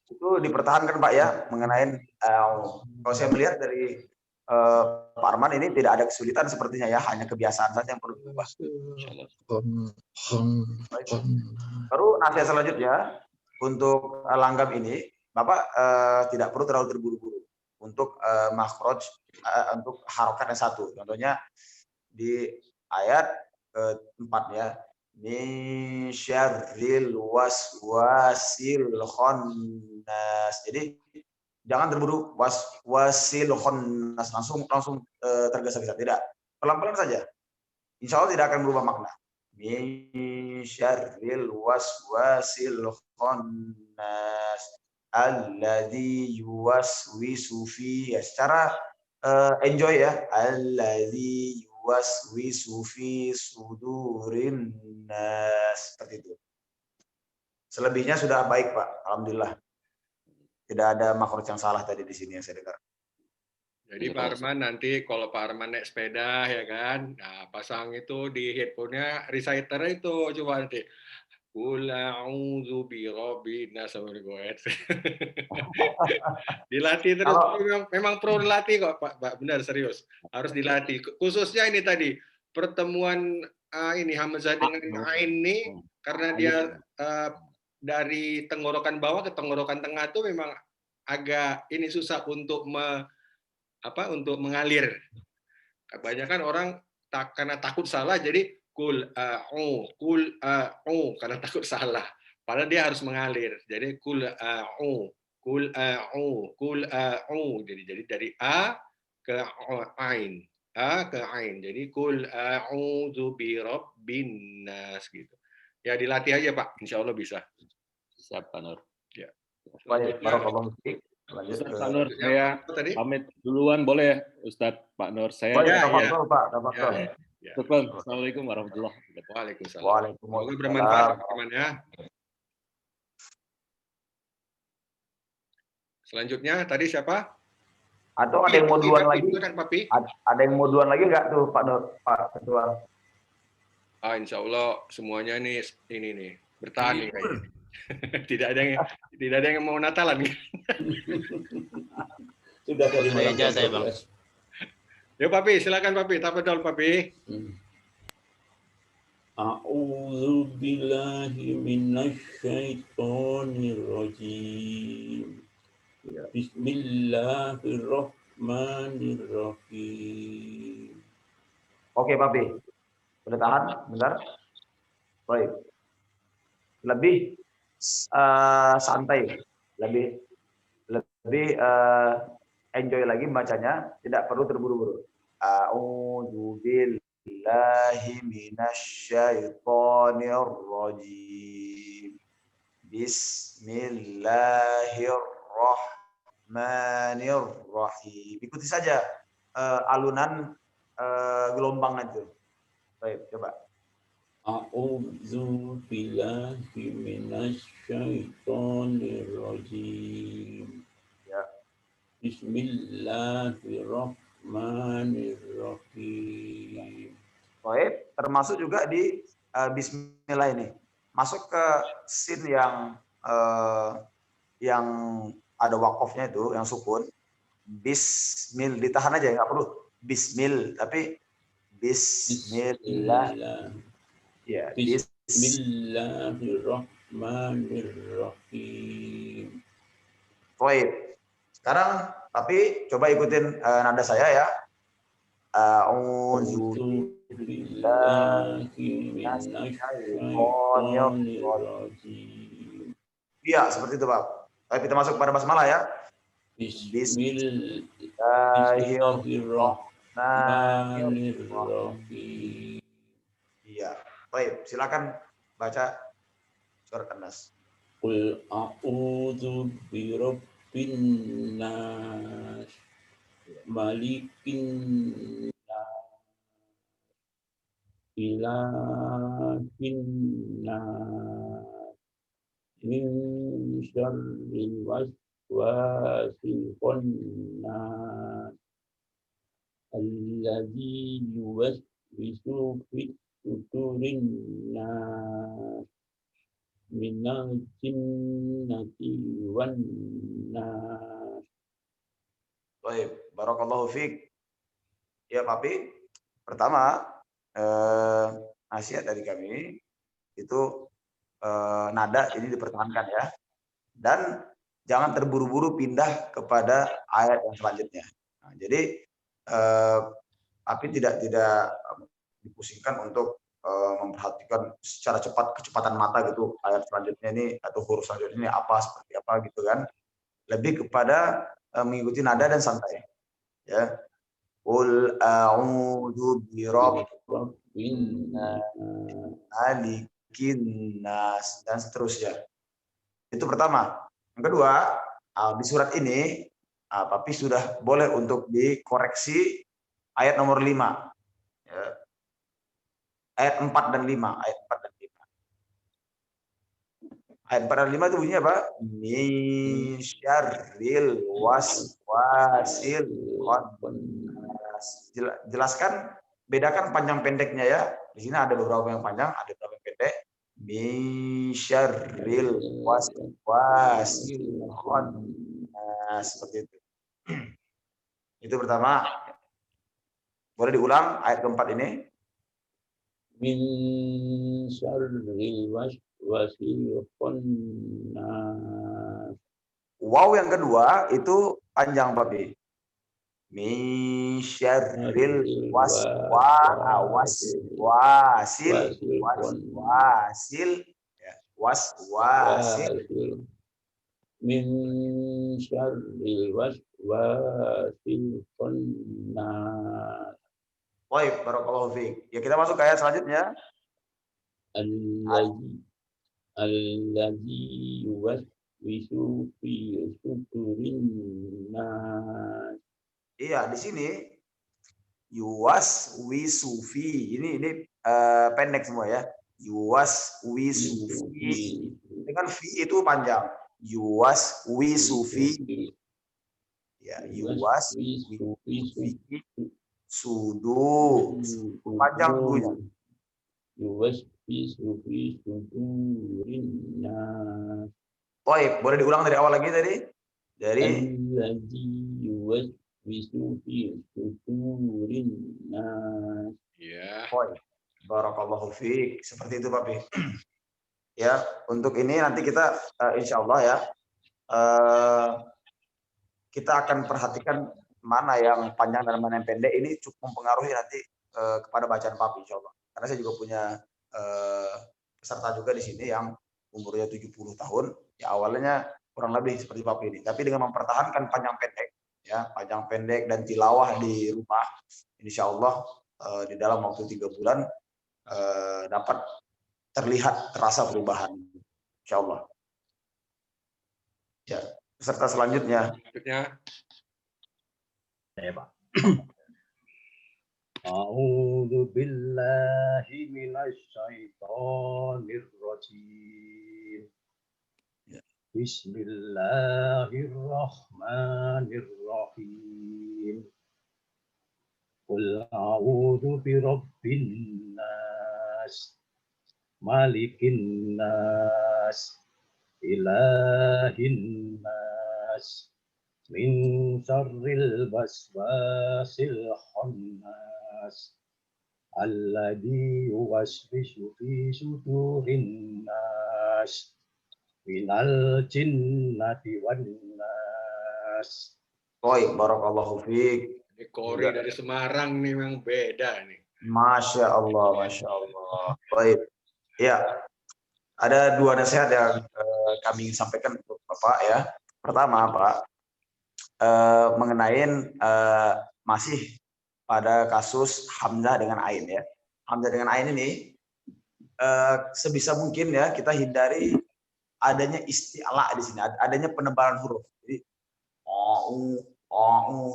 Itu dipertahankan Pak ya mengenai kalau saya melihat dari Pak Arman ini tidak ada kesulitan sepertinya ya, hanya kebiasaan saja yang perlu diubah. Baru nasihat selanjutnya untuk langgam ini, Bapak tidak perlu terlalu terburu-buru untuk makhraj untuk harokat yang satu. Contohnya di ayat ke-4 ya. Min syarril waswasil khannas. Jadi jangan terburu wasil khannas langsung tergesa-gesa, tidak. Pelan-pelan saja. Insya Allah tidak akan berubah makna. Min syarril waswasil khannas alladzi yuwaswisu fi, secara enjoy ya, alladzi waswisu fi sudurin nas, seperti itu. Selebihnya sudah baik Pak, alhamdulillah. Tidak ada makhraj yang salah tadi di sini yang saya dengar. Jadi Pak Arman nanti kalau Pak Arman naik sepeda ya kan, nah pasang itu di headphone-nya reciter itu, coba nanti. Qul a'udzu birabbin nas. Dilatih terus, memang perlu dilatih kok Pak, benar serius. Harus dilatih. Khususnya ini tadi pertemuan ini hamzah dengan ain ini karena dia dari tenggorokan bawah ke tenggorokan tengah itu memang agak ini susah untuk untuk mengalir. Kebanyakan orang karena takut salah jadi kul a'u karena takut salah. Padahal dia harus mengalir. Jadi kul a'u. Jadi dari A ke ain. A ke ain. Jadi kul a'udzu birabbin nas gitu. Ya dilatih aja Pak, insya Allah bisa. Siap Pak Nur. Ya. Baik, barakallahu fiik. Ustaz Pak Nur, saya pamit duluan boleh Ustaz Pak Nur. Saya tafadhol Pak, tafadhol. Assalamualaikum warahmatullahi wabarakatuh. Waalaikumsalam. Waalaikumsalam. Semoga bermanfaat teman-teman ya. Selanjutnya tadi siapa? Atau ada yang mau duluan lagi? Kan, Papi? Ada yang mau duluan lagi nggak tuh Pak Nur, Pak Ketua? Insya Allah semuanya nih bertahan nih kayaknya. tidak ada yang mau Natalan. Sudah dari saya aja Bang. Yuk Papi, silakan Papi, tafadhol Papi. A'udzu billahi minasyaitonir rajim. Bismillahirrahmanirrahim. Oke Papi, boleh tahan bentar. Baik. Lebih santai, lebih enjoy lagi bacanya, tidak perlu terburu-buru. A'udzu billahi minasyaitonir rajim. Bismillahirrahmanirrahim. Ikuti saja alunan gelombang itu. Baik, coba. A'udzu billahi minasyaitonir rajim. Ya. Bismillahirrahmanirrahim. Baik, termasuk juga di bismillah ini. Masuk ke sin yang ada wakofnya itu, yang sukun. Bismil, ditahan aja, nggak perlu bismil, tapi bismillah. Ya, Bismillahirrahmanirrahim. Baik. Sekarang tapi coba ikutin nada saya ya. A'udzu billahi minasyaitonir rajim. Iya, seperti itu, Pak. Baik, kita masuk pada basmalah ya. Bismillahirrahmanirrahim. Iya. Baik, silakan baca surat An-Nas. Qul a'udzu birabbin nas, malikin nas, ilahin nas, min syarril waswasil khannas, alladzi yuwaswisu fi sudurin nas, minal jinnati wan nas. Baik, barakallahu fiik. Ya, Papi. Pertama, nasihat dari kami itu nada ini dipertahankan ya. Dan jangan terburu-buru pindah kepada ayat yang selanjutnya. Nah, jadi Papi tidak dipusingkan untuk memperhatikan secara cepat kecepatan mata gitu ayat selanjutnya ini atau huruf selanjutnya ini apa seperti apa gitu kan, lebih kepada mengikuti nada dan santai ya. Qul a'udzu birabbin malikin nas dan seterusnya. Itu pertama. Yang kedua, di surat ini Papi sudah boleh untuk dikoreksi ayat nomor 5 ya. Ayat 4 dan 5, ayat 4 dan 5. Ayat 4 dan 5 itu bunyinya apa? Min syarril waswasil khannas. Jelaskan, bedakan panjang pendeknya ya. Di sini ada beberapa yang panjang, ada beberapa yang pendek. Min syarril waswasil khannas, seperti itu. Itu pertama. Boleh diulang ayat keempat ini? Min syarril waswasil khannas. Wow yang kedua itu panjang, Papi. Min syarril waswasil. Min syarril waswasil khannas. Baik, barakallahu fiik. Ya, kita masuk ke ayat selanjutnya. Alladzi yuwaswisu fi sudurin nas. Iya, di sini yuwaswisu fi. Ini pendek semua ya. Yuwaswisu fi. Dengan fi itu panjang. Yuwaswisu fi. Ya, yuwaswisu fi. Sudu panjang dulunya. Baik, boleh diulang dari awal lagi tadi? Dari ya. Barakallahu fiik. Seperti itu, Papi. Ya, untuk ini nanti kita insya Allah ya kita akan perhatikan mana yang panjang dan mana yang pendek. Ini cukup mempengaruhi nanti kepada bacaan Papi insya Allah. Karena saya juga punya peserta juga di sini yang umurnya 70 tahun. Ya awalnya kurang lebih seperti Papi ini. Tapi dengan mempertahankan panjang pendek, ya, panjang pendek dan tilawah di rumah, insya Allah di dalam waktu 3 bulan dapat terasa perubahan, insya Allah. Ya, peserta selanjutnya. Saya Pak. A'udzu billahi minasy syaithanir rajim. Bismillahirrahmanirrahim. Qul a'udzu birabbin nas, malikin nas, ilahin nas, min syarril waswasil khannas, alladzi yuwaswisu fi sudurin nas, minal jinnati wan nas. Baik, barakallahu fiik. Kori dari Semarang nih memang beda nih. Masya Allah, Masya Allah. Baik. Ya, ada 2 nasihat yang kami sampaikan untuk Bapak ya. Pertama, Pak, mengenai masih pada kasus Hamzah dengan Ain ya. Hamzah dengan Ain ini sebisa mungkin ya kita hindari adanya isti'la di sini, adanya penebalan huruf. Jadi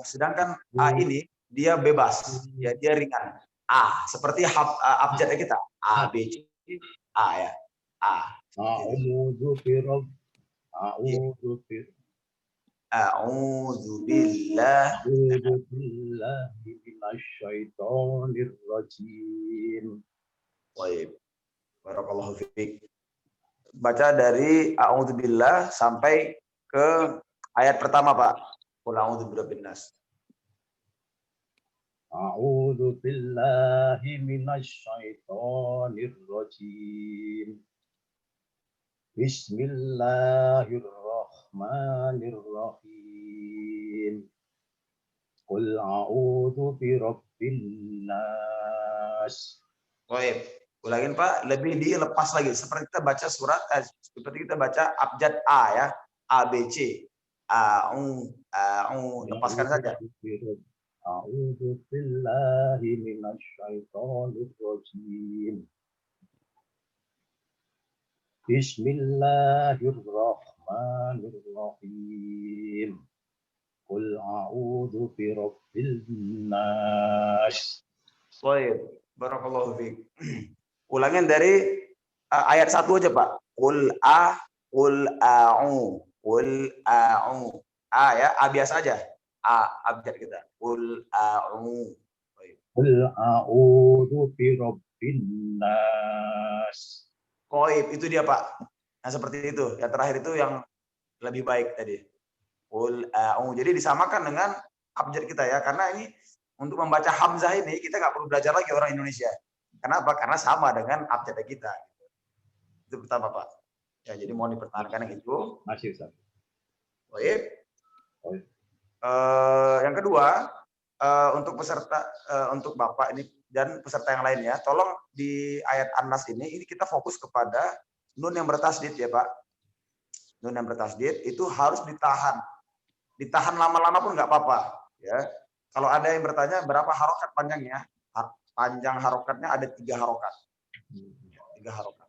sedangkan A ini dia bebas, ya dia ringan. A seperti abjadnya kita, A B C A ya. A. A'udzu billahi minasyaitonir rajim. Baik. Barakallahu fiik. Baca dari a'udzubillah sampai ke ayat pertama, Pak. Qul a'udzu birabbin nas. A'udzu billahi minasyaitonir rajim. Bismillahirrahmanirrahim. Qul a'udzu birabbin nas. Baik. Ulangin, Pak, lebih dilepas lagi seperti kita baca surat seperti kita baca abjad A ya. A B C. Lepaskan saja. A'udzu billahi minasyaitonir rajim. Bismillahirrahmanirrahim. Qul a'udzu birabbil nas. Baik, barakallahu fiik. Ulangin dari ayat 1 aja, Pak. Qul a'u. Qul a'u. A ya, A biasa aja. A abjad kita. Qul a'u. Qul a'udzu birabbin nas. Qoib itu dia, Pak. Nah, seperti itu. Yang terakhir itu yang lebih baik tadi. Qul a'u. Jadi disamakan dengan abjad kita ya, karena ini untuk membaca hamzah ini kita nggak perlu belajar lagi orang Indonesia. Kenapa? Karena sama dengan abjad kita. Itu pertama, Pak. Ya, jadi mohon dipertahankan yang itu. Masih, Ustaz. Baik. Yang kedua, untuk peserta, untuk Bapak ini dan peserta yang lainnya, tolong di ayat An-Nas ini kita fokus kepada nun yang bertasdid ya, Pak. Nun yang bertasdid itu harus ditahan. Ditahan lama-lama pun nggak apa-apa. Ya. Kalau ada yang bertanya berapa harokat panjangnya, panjang harokatnya ada 3 harokat. 3 harokat.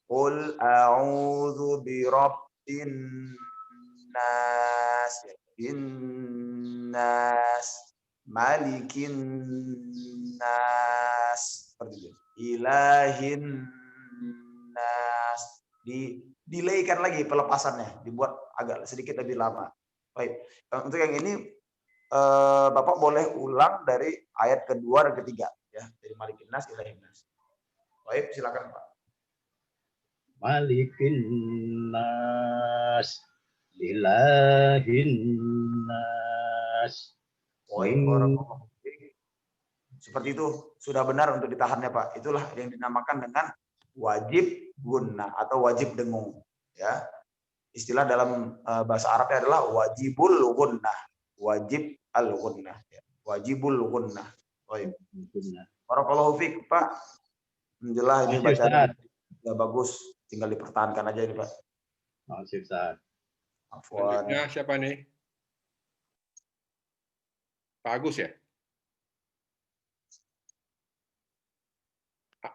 Qul a'udzu birabbin nas, nas, malikin nas, seperti itu. Ilahin nas. Dilaykan lagi pelepasannya, dibuat agak sedikit lebih lama. Baik. Untuk yang ini Bapak boleh ulang dari ayat kedua dan ketiga ya, dari Malikin Nas ilahin nas. Baik, silakan Pak. Malikin nas ilahin nas. Seperti itu sudah benar untuk ditahannya, Pak. Itulah yang dinamakan dengan wajib gunnah atau wajib dengung ya. Istilah dalam bahasa Arabnya adalah wajibul gunnah. Wajib al-gunnah, wajibul gunnah. Baik. Barakallahu fiik, Pak. Alhamdulillah ini bacaan sudah bagus, tinggal dipertahankan aja ini, Pak. Masih, Ustaz. Afwan. Selanjutnya siapa nih? Pak Agus ya?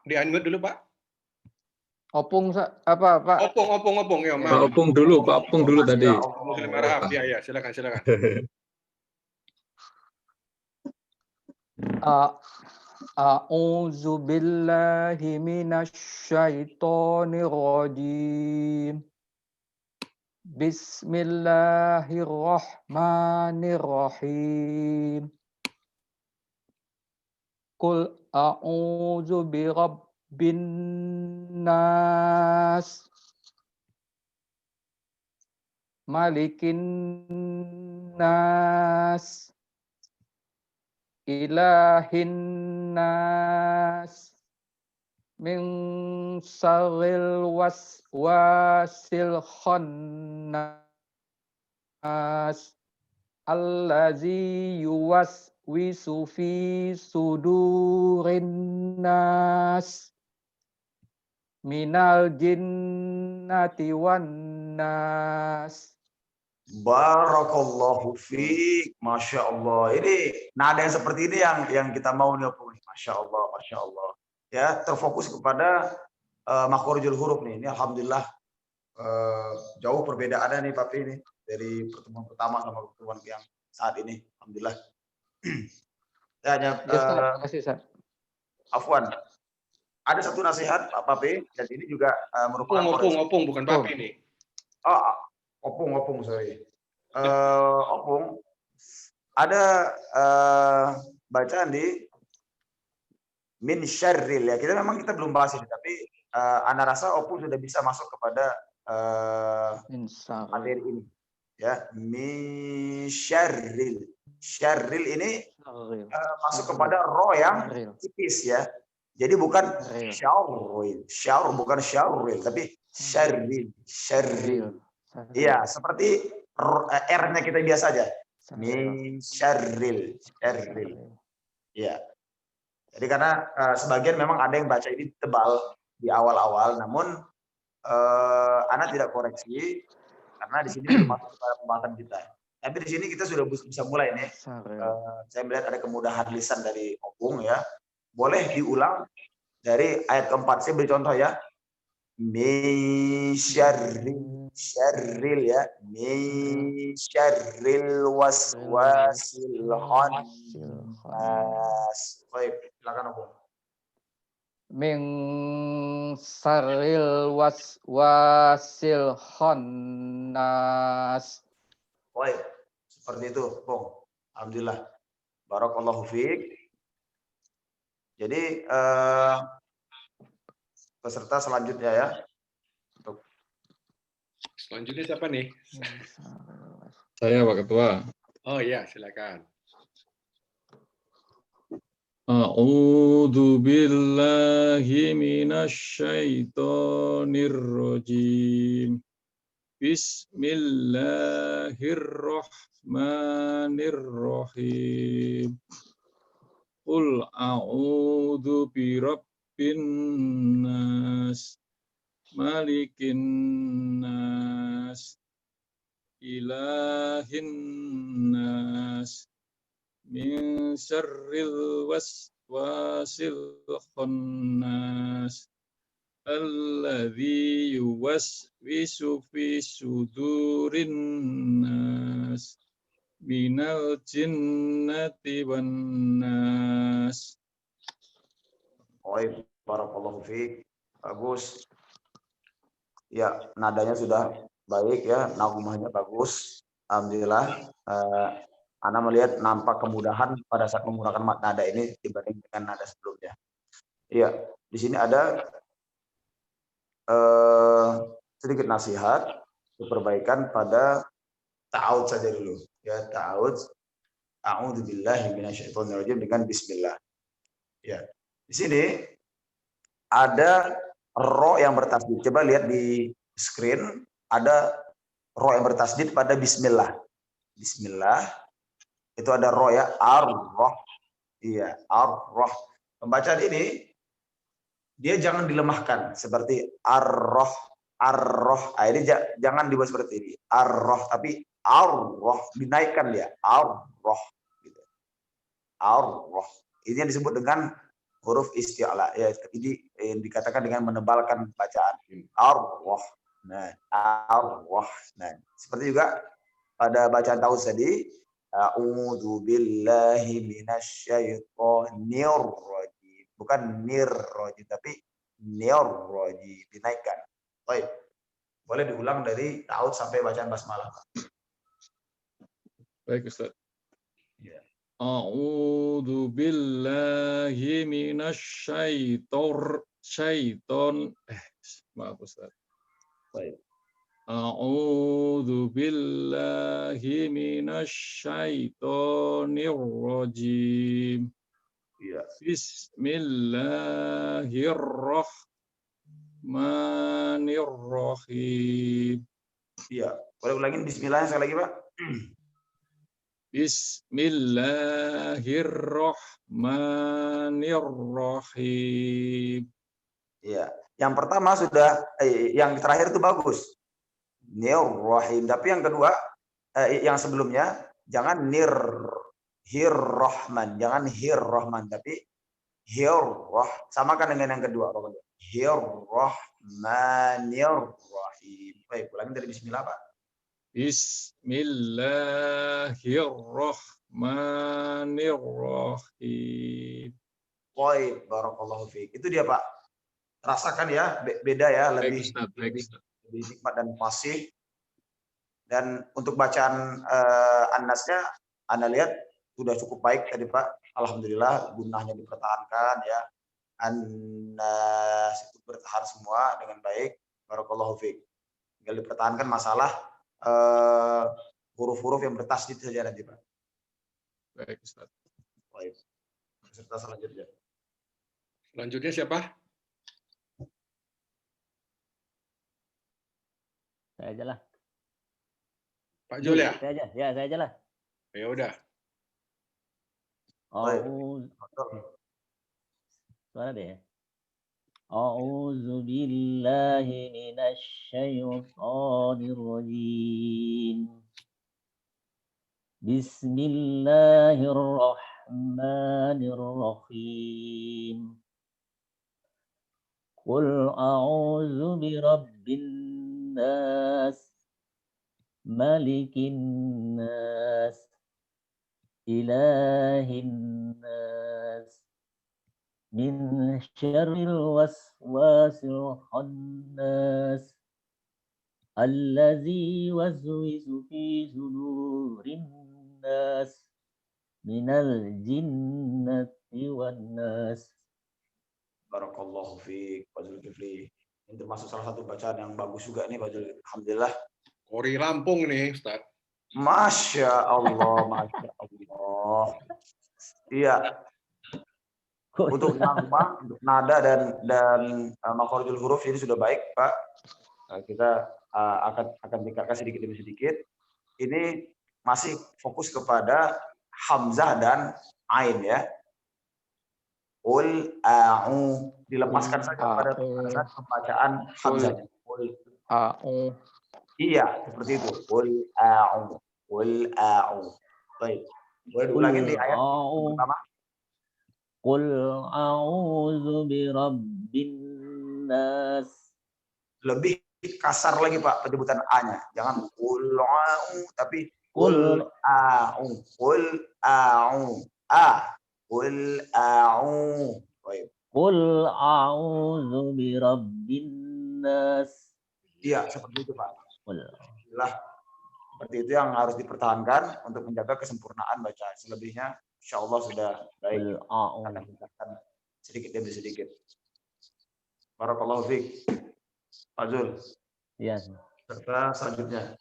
Di-unmute dulu, Pak. Opung apa Pak? Opung ya, Pak Opung dulu tadi. Muslim Arham. Ya, silakan. A'udzu billahi minasyaitonir rajim. Bismillahirrahmanirrahim. Qul a'udzu birabbin nas, malikin nas, ilahin nas, min syarril waswasil khannas, allazi yuwaswisu fi sudurin nas, minal jinnati wan nas. Barakallahu fiik, masya Allah. Ini nada yang seperti ini yang kita mau nih, masya Allah. Ya, terfokus kepada makhorijul huruf nih. Ini alhamdulillah jauh perbedaannya nih Pak ini dari pertemuan pertama sama pertemuan yang saat ini. Alhamdulillah. Ya, hanya Terima kasih, Ustaz. Afwan. Ada satu nasihat Pak Pape, dan ini juga merupakan Opung bukan Pape nih. Opung, sorry. Opung, ada bacaan di min syarril ya. Kita belum bahas ini, tapi Ana rasa Opung sudah bisa masuk kepada materi ini. Ya, min syarril. Syarril ini masuk kepada ro yang tipis ya. Jadi bukan syarril, bukan syarril, tapi syarril. Iya, seperti R-nya kita biasa aja. Min syarril. Iya. Jadi karena sebagian memang ada yang baca ini tebal di awal-awal, namun Ana tidak koreksi karena di sini belum masuk ke pembahasan kita. Tapi di sini kita sudah bisa mulai nih. Saya melihat ada kemudahan lisan dari Opung ya. Boleh diulang dari ayat keempat. Saya beri contoh ya. Min syarril ya. Min syarril waswasil khannas. Baik, silakan Opung. Min syarril waswasil khannas. Baik, seperti itu, Opung. Alhamdulillah. Barakallahu fiik. Jadi peserta selanjutnya ya. Selanjutnya siapa nih? Saya Pak Ketua. Oh iya, silakan. A'udzu billahi minasyaitonir rajim. Bismillahirrahmanirrahim. Qul a'udzu birabbin nas, malikin nas, ilahin nas, min syarril waswasil khannas, alladzi yuwaswisu fi sudurin nas, minal jinnati wan nas. Baik, barakallahu fiik. Bagus. Ya, nadanya sudah baik ya, nagumahnya bagus. Alhamdulillah. Ana melihat nampak kemudahan pada saat menggunakan nada ini dibanding dengan nada sebelumnya. Iya, di sini ada sedikit nasihat, perbaikan pada ta'awud saja dulu. Ya, ta'awud. A'udzu billahi minasyaitonir rajim dengan bismillah. Ya. Di sini ada ro yang bertasdid. Coba lihat di screen, ada ro yang bertasdid pada bismillah. Bismillah. Itu ada ro ya, ar-roh. Iya, ar-roh. Pembacaan ini dia jangan dilemahkan seperti ar-roh, ar-roh. Ini jangan dibuat seperti ini. Ar-roh, tapi ar-roh dinaikkan dia, ar-roh. Gitu. ar-roh. Ini yang disebut dengan huruf isti'la. Ya, ini dikatakan dengan menebalkan bacaan. Ar-roh. Nah, ar-roh. Nah, seperti juga pada bacaan tahu tadi, a'udzu billahi minasyaitonir rajim. Bukan nirrajim, tapi nirrajim, dinaikkan. Baik. Boleh diulang dari ta'awudz sampai bacaan basmalah. Baik, Ustaz. Ya. A'udzu billahi maaf Ustaz. Baik. A'udzu billahi minasyaitonir rajim. Iya. Bismillahirrahmanirrahim. Iya. Boleh ulangin bismillahnya sekali lagi, Pak? Bismillahirrahmanirrahim. Iya. Yang pertama sudah, yang terakhir itu bagus. Nirrahim. Tapi yang kedua, yang sebelumnya jangan hirrahman, jangan hirrahman, tapi hirrah. Samakan dengan yang kedua. Hirrahmanirrahim. Baik, ulangi dari bismillah, Pak. Bismillahirrahmanirrahim. Baik, barakallahu fiik. Itu dia, Pak. Rasakan ya, beda ya, lebih nikmat dan fasih. Dan untuk bacaan An-Nasnya, Anda lihat sudah cukup baik tadi, Pak. Alhamdulillah, gunahnya dipertahankan ya. An-Nas itu bertahan semua dengan baik. Barakallahu fiik. Tinggal dipertahankan masalah huruf-huruf yang bertasydid saja nanti, Pak. Baik, Ustaz. Baik. Peserta selanjutnya. Selanjutnya siapa? Saya aja lah. Pak Jul ya? Saya aja. Ya, saya aja lah. Ya udah. Suara deh. A'udzu billahi minasyaitonir rajim. Bismillahirrahmanirrahim. Qul a'udzu birabbin nas, malikin nas, ilahin nas, min syarril waswasil khannas, allazi waswisu fi sudurin nas, minal jinnati wan nas. Barakallahu fiik, Pak Zulkifli. Ini termasuk salah satu bacaan yang bagus juga nih, Pak Zulkifli. Alhamdulillah. Kori Lampung nih, Ustaz. Masya Allah, Masya Allah. Iya. Untuk nagma, untuk nada dan makhorijul huruf ini sudah baik, Pak. Kita akan tingkatkan sedikit demi sedikit. Ini masih fokus kepada hamzah dan ain ya. Qul a'u, dilepaskan saja pada pembacaan hamzahnya. Qul a'u. Iya, seperti itu. Qul a'u. Qul a'u. Baik. Boleh diulangin di ayat pertama? Qul a'udzu birabbin nas. Lebih kasar lagi, Pak, penyebutan A-nya. Jangan qul a'u, tapi qul a'u. Qul a'u. A. Qul a'u. Baik. Qul a'udzu birabbin nas. Iya, seperti itu, Pak. Alhamdulillah. Seperti itu yang harus dipertahankan untuk menjaga kesempurnaan bacaan. Selebihnya insya Allah sudah baik. Akan tingkatkan sedikit demi sedikit. Barakallahu fiik. Pak Zul. Iya. Serta selanjutnya.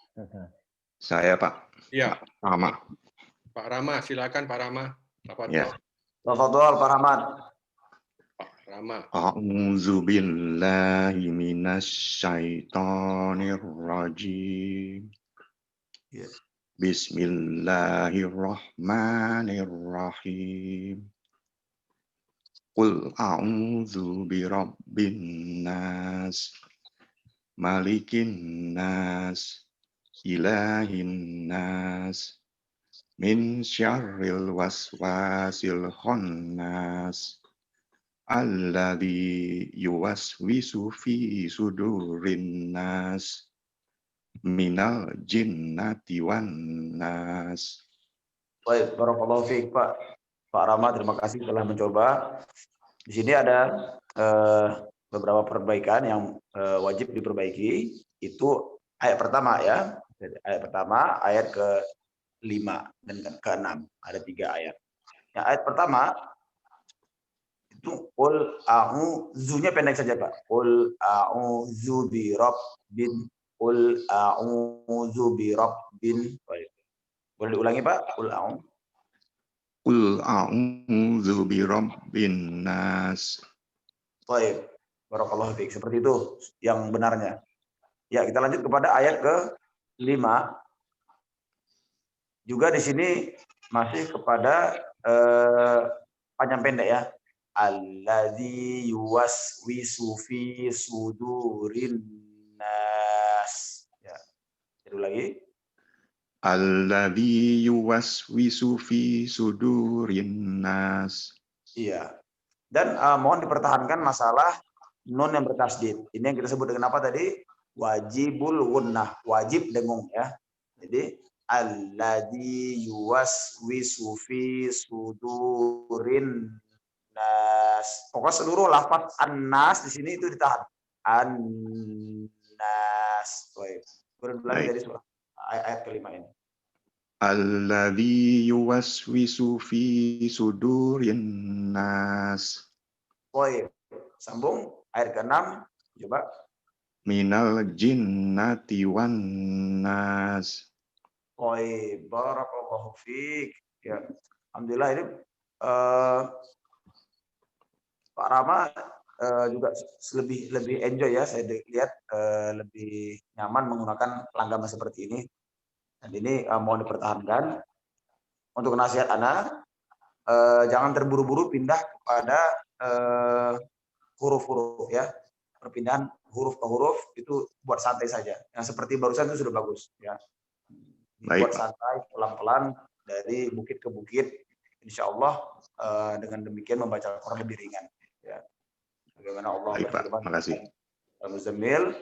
Saya, Pak. Iya. Pak Rama. Pak Rama, silakan Pak Rama. Ya. Tafadhol Pak Rahman. Pak Rama. A'udzu billahi minasyaitonir rajim. Yes. Bismillahirrahmanirrahim. Qul a'udzu birabbin nas, malikin nas, ilahin nas, min syarril waswasil khannas alladzi yuwaswisu fi sudurin nas minal jinnati wan nas. Baik, barakallahu fiik Pak Rama, terima kasih telah mencoba. Di sini ada beberapa perbaikan yang wajib diperbaiki. Itu ayat pertama ya. Jadi, ayat pertama, ayat ke-5 dan ke-6. Ada 3 ayat. Yang ayat pertama itu qul a'udzunya pendek saja Pak. Qul a'udzu bi rabbin qul a'udzu bi rabbin. Baik. Boleh diulangi Pak? Qul a'udzu bi rabbin nas. Baik. Barakallahu fiik. Seperti itu yang benarnya. Ya, kita lanjut kepada ayat ke-5. Juga di sini masih kepada panjang pendek ya. Alladzi yuwaswisu fi sudurin nas. Ya. Jadi lagi. Alladzi yuwaswisu fi sudurin nas. Iya. Dan mohon dipertahankan masalah nun yang bertasdid. Ini yang kita sebut dengan apa tadi? Wajibul gunnah, wajib dengung ya. Jadi alladzi yuwaswisu fi sudurin nas. Pokoknya seluruh lafaz an-nas di sini itu ditahan. An-nas. Baik. Berulang dari surah ayat kelima ini. Alladzi yuwaswisu fi sudurin nas. Baik. Sambung ayat ke-6. Coba. Minal jinnati wan nas. Oi, barakallahu fiik. Ya, alhamdulillah ini Pak Rama juga lebih enjoy ya. Saya lihat lebih nyaman menggunakan langgam seperti ini. Dan ini mohon dipertahankan. Untuk nasihat Ana, jangan terburu-buru pindah kepada huruf-huruf ya. Perpindahan huruf ke huruf itu buat santai saja. Yang seperti barusan itu sudah bagus ya. Buat santai pelan-pelan dari bukit ke bukit. Insya Allah dengan demikian membaca Al-Quran lebih ringan. Ya. Bagaimana Allah berfirman? Terima kasih. Al-Muzammil,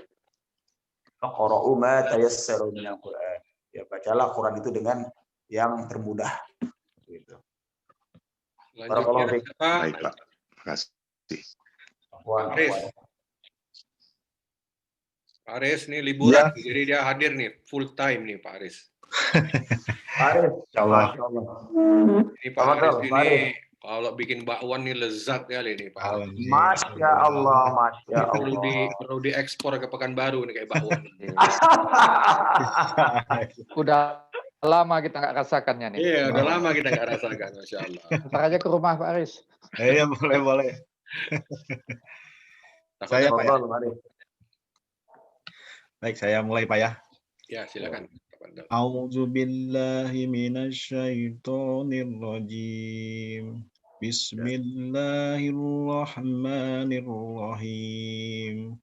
faqra'u ma tayassara minal Qur'an. Ya, bacalah Quran itu dengan yang termudah. Gitu. Lanjut. Baik Pak. Terima kasih. Pak Aris nih liburan, ya. Jadi dia hadir nih full time nih Pak Aris. Aris, Allah. Ini Pak Aris ini kalau bikin bakwan nih lezat kali nih Pak Aris. Masya Allah, Masya Allah. Perlu diekspor ke Pekanbaru nih kayak bakwan. Udah lama kita nggak rasakannya nih. Iya, udah lama kita nggak rasakan, Masya Allah. Ntar aja ke rumah Pak Aris. Iya, boleh. Saya Pak ya. Baik, saya mulai Pak ya. Ya, silakan. A'udzu billahi minasyaitonir rajim. Bismillahirrahmanirrahim.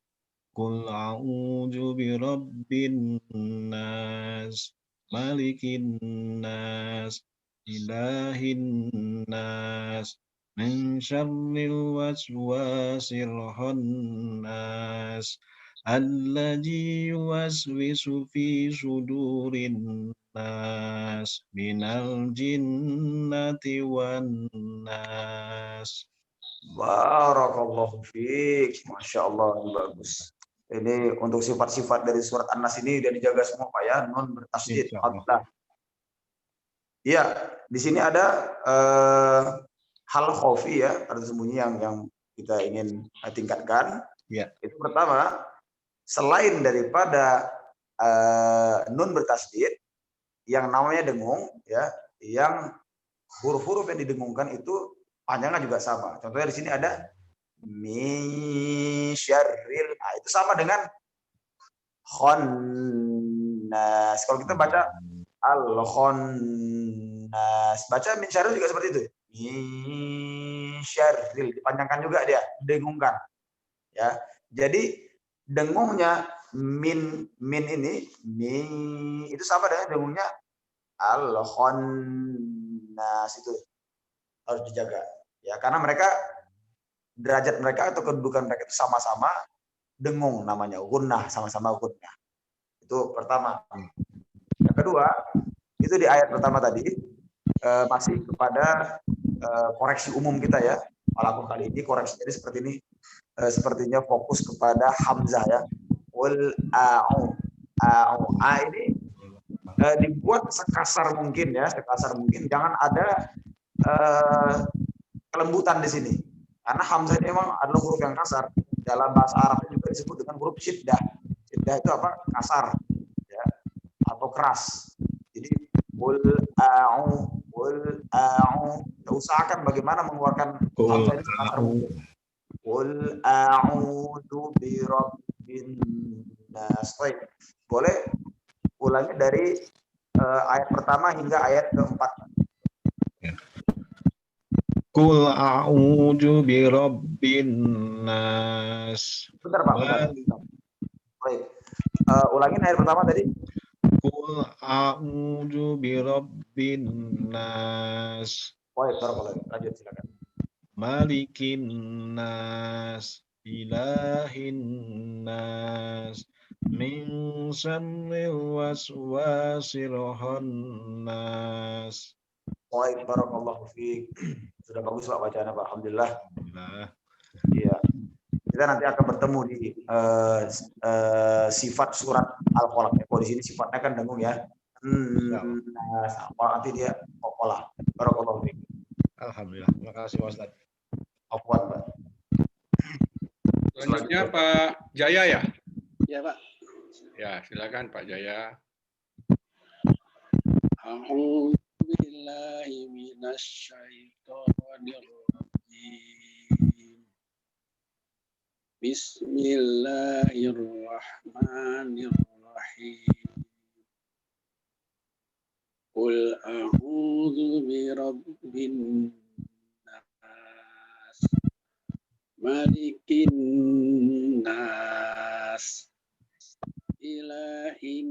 Qul a'udzu birabbin nas, malikin nas, ilahin nas, min syarril waswasil khannas. Alladzi yuwaswisu fi sudurin nas minal jinnati wan nas. Barakallahu fiik. Masya Allah, bagus. Ini untuk sifat-sifat dari surat An-Nas ini sudah dijaga semua Pak ya. Nun bertasydid. Iya, di sini ada hal khofi ya, tersembunyi yang kita ingin tingkatkan. Ya. Itu pertama, selain daripada nun bertasydid yang namanya dengung ya, yang huruf-huruf yang didengungkan itu panjangnya juga sama. Contohnya di sini ada min syarril, nah, itu sama dengan khannas. Kalau kita baca al-khannas, baca min syarril juga seperti itu. Min syarril dipanjangkan juga dia, dengungkan. Ya. Jadi dengungnya min ini itu sama dengan dengungnya Al-Khannas itu harus dijaga. Ya, karena mereka derajat mereka atau kedudukan mereka itu sama-sama dengung namanya, gunnah, sama-sama gunnah. Itu pertama. Yang kedua, itu di ayat pertama tadi masih kepada koreksi umum kita ya. Walaupun kali ini koreksi jadi seperti ini, sepertinya fokus kepada hamzah ya. Qul a'u. A ini dibuat sekasar mungkin ya, sekasar mungkin. Jangan ada kelembutan di sini. Karena hamzah ini memang adalah huruf yang kasar. Dalam bahasa Arab juga disebut dengan huruf syiddah. Syiddah itu apa? Kasar ya, atau keras. Jadi qul a'u, qul a'u. Kita usahakan bagaimana mengeluarkan hamzah ini sekasar mungkin. Qul a'udzu birabbin nas. Boleh ulangi dari ayat pertama hingga ayat keempat. Qul a'udzu birabbin nas. Bentar Pak, bentar. Baik. Ulangin ayat pertama tadi. Qul a'udzu birabbin nas. Baik, lanjut silakan. Malikin nas, ilahin nas, min syarril waswasil khannas. Baik, barakallahu fiik. Sudah bagus Pak bacaannya Pak. Alhamdulillah. Iya. Kita nanti akan bertemu di sifat surat Al-Qalaq. Kalau di sini sifatnya kan dengung ya. Nanti dia pola. Barakallahu fiik. Alhamdulillah. Terima kasih Pak Ustaz. Afwan Pak. Selanjutnya Pak Jaya ya? Ya Pak. Ya, silakan Pak Jaya. A'udzu billahi minasyaitonir rajim. Bismillahirrahmanirrahim. Qul a'udzu birabbin nas, malikin nas, ilahin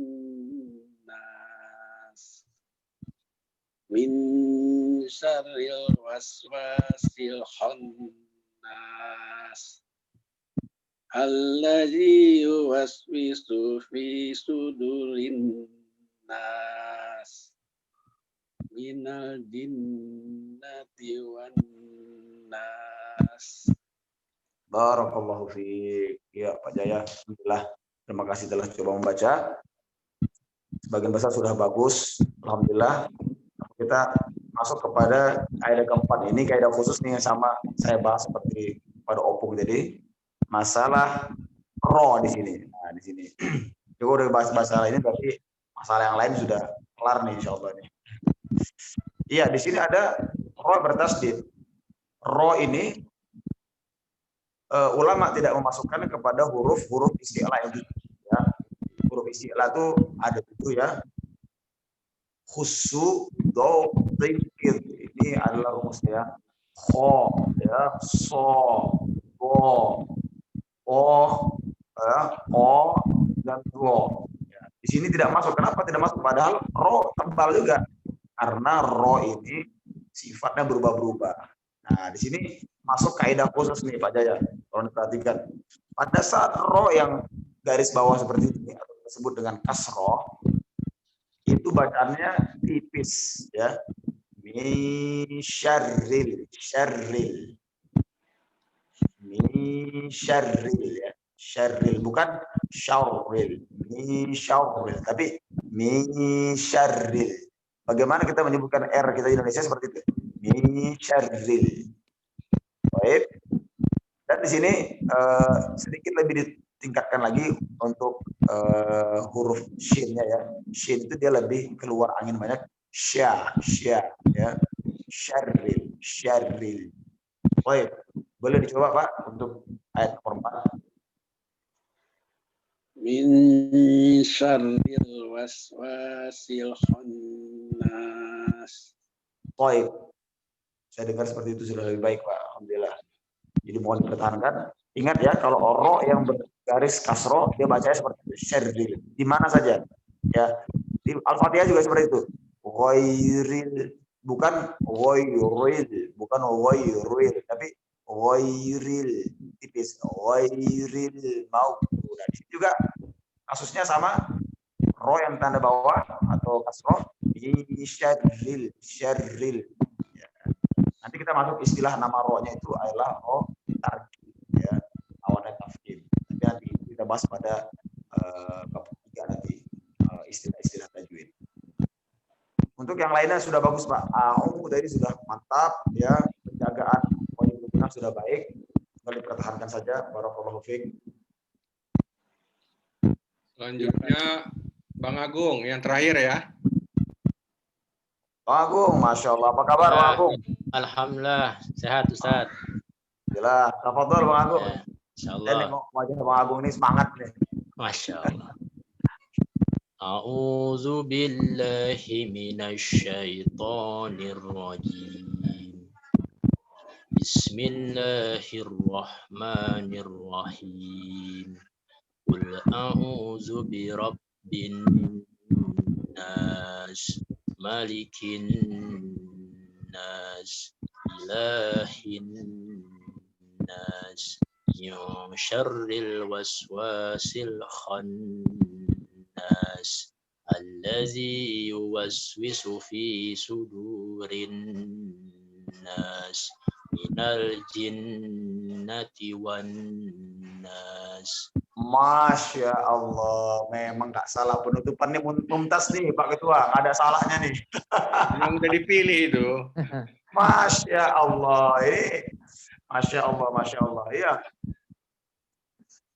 nas, min syarril waswasil khannas, alladzi yuwaswisu fi sudurin nas, minal jinnati wan nas. Barakallahu fiik. Ya Pak Jaya, alhamdulillah. Terima kasih telah coba membaca. Sebagian besar sudah bagus, alhamdulillah. Kita masuk kepada kaidah keempat ini, kaidah khusus nih yang sama saya bahas seperti pada opung tadi, masalah ro di sini. Nah, di sini. Juga udah bahas masalah ini, berarti masalah yang lain sudah kelar nih insyaallah nih. Iya, di sini ada ro bertasdid. Ro ini ulama tidak memasukkan kepada huruf-huruf isti'la itu ya. Huruf isti'la itu ada itu ya. Khusu, do, dzikir. Ini adalah rumusnya. Kho ya, so, go, o, o dan do. Ya. Di sini tidak masuk. Kenapa tidak masuk? Padahal ro tebal juga. Karena ro ini sifatnya berubah-ubah. Nah, di sini masuk kaidah khusus nih Pak Jaya. Kalau diperhatikan, pada saat ro yang garis bawah seperti ini atau disebut dengan kasroh, itu bacaannya tipis ya. Min syarril, syarril. Min syarril ya. Syarril bukan syarril. Min syarril, tapi min syarril. Bagaimana kita menyebutkan R kita di Indonesia seperti itu? Min syarril. Baik. Dan di sini sedikit lebih ditingkatkan lagi untuk huruf shin-nya ya. Shin itu dia lebih keluar angin banyak. Sya ya. Syarril, syarril. Baik. Boleh dicoba Pak untuk ayat nomor 4. Min syarril waswasil khannas. Baik. Saya dengar seperti itu sudah lebih baik Pak. Alhamdulillah. Jadi mohon dipertahankan. Ingat ya, kalau ro yang bergaris kasro dia bacanya seperti itu, syarril. Di mana saja? Ya. Di Al-Fatihah juga seperti itu. Ghairil, bukan ghairil, bukan ghairil, tapi ghairil, tipis, ghairil maghdubi. Nah, di sini juga kasusnya sama, ro yang tanda bawah atau kasroh, syarril. Ya. Nanti kita masuk istilah nama rohnya itu adalah roh tarkib, ya, awannya tafkim. Nanti kita bahas pada bab 3 nanti istilah-istilah tajwid. Untuk yang lainnya sudah bagus Pak. Tadi sudah mantap, ya, penjagaan poin sudah baik. Tinggal dipertahankan saja. Barakallahu fiik. Selanjutnya Bang Agung yang terakhir ya. Bang Agung, Masya Allah. Apa kabar Bang Agung? Alhamdulillah, sehat Ustaz. Jelas. Tafadhol Bang Agung. Insyaallah. Ini wajah Bang Agung ini semangat nih. Masya Allah. A'udzu billahi minasyaitonir rajim. Bismillahirrahmanirrahim. Qul a'udzu birabbin nas, malikin nas, ilahin nas, min syarril waswasil khannas, allazi yuwaswisu fi sudurin nas, minal jinnati wan nas. Masya Allah, memang nggak salah penutupannya mumtaz nih Pak Ketua, nggak ada salahnya nih. Yang udah dipilih itu. Masya Allah, ini Masya Allah, Masya Allah, iya.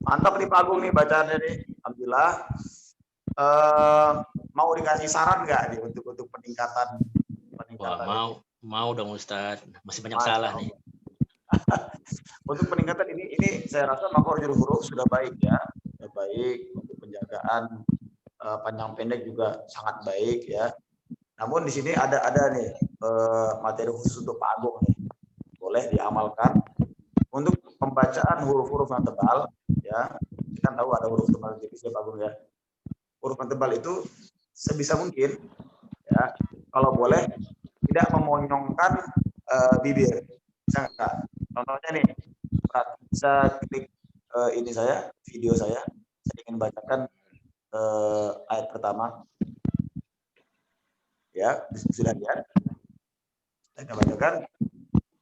Mantap nih Pak Agung nih bacaannya nih, alhamdulillah. Mau dikasih saran nggak nih untuk peningkatan? Wah, mau dong Ustaz, masih banyak salah nih. Untuk peningkatan ini saya rasa makhrajul huruf sudah baik ya, sudah baik. Untuk penjagaan panjang pendek juga sangat baik ya. Namun di sini ada nih materi khusus untuk Pak Agung nih, boleh diamalkan untuk pembacaan huruf-huruf yang tebal ya. Kita tahu ada huruf tebal tipis ya Pak Agung ya. Huruf yang tebal itu sebisa mungkin ya, kalau boleh tidak memonyongkan bibir. Bisa nggak? Contohnya nih, bisa klik ini video saya ingin bacakan ayat pertama. Ya, sudah lihat. Saya akan bacakan.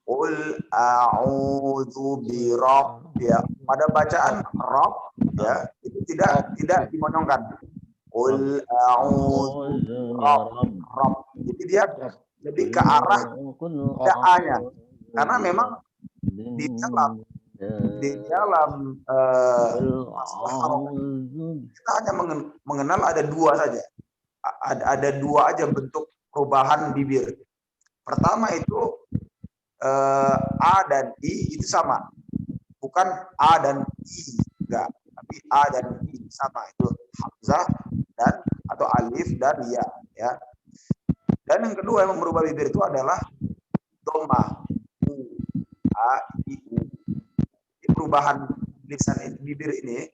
Qul a'udzu birabb, ya. Pada bacaan rabb ya, itu tidak dimonyongkan. Qul a'udzu birabb. Jadi dia lebih ke arah A-nya. Karena memang di dalam kita hanya mengenal ada dua saja. Ada dua aja bentuk perubahan bibir. Pertama itu A dan I itu sama. Bukan A dan I, enggak. Tapi A dan I sama, itu hamzah dan atau alif dan ya, ya. Dan yang kedua yang merubah bibir itu adalah dhammah. A, I, U. Perubahan lisan bibir ini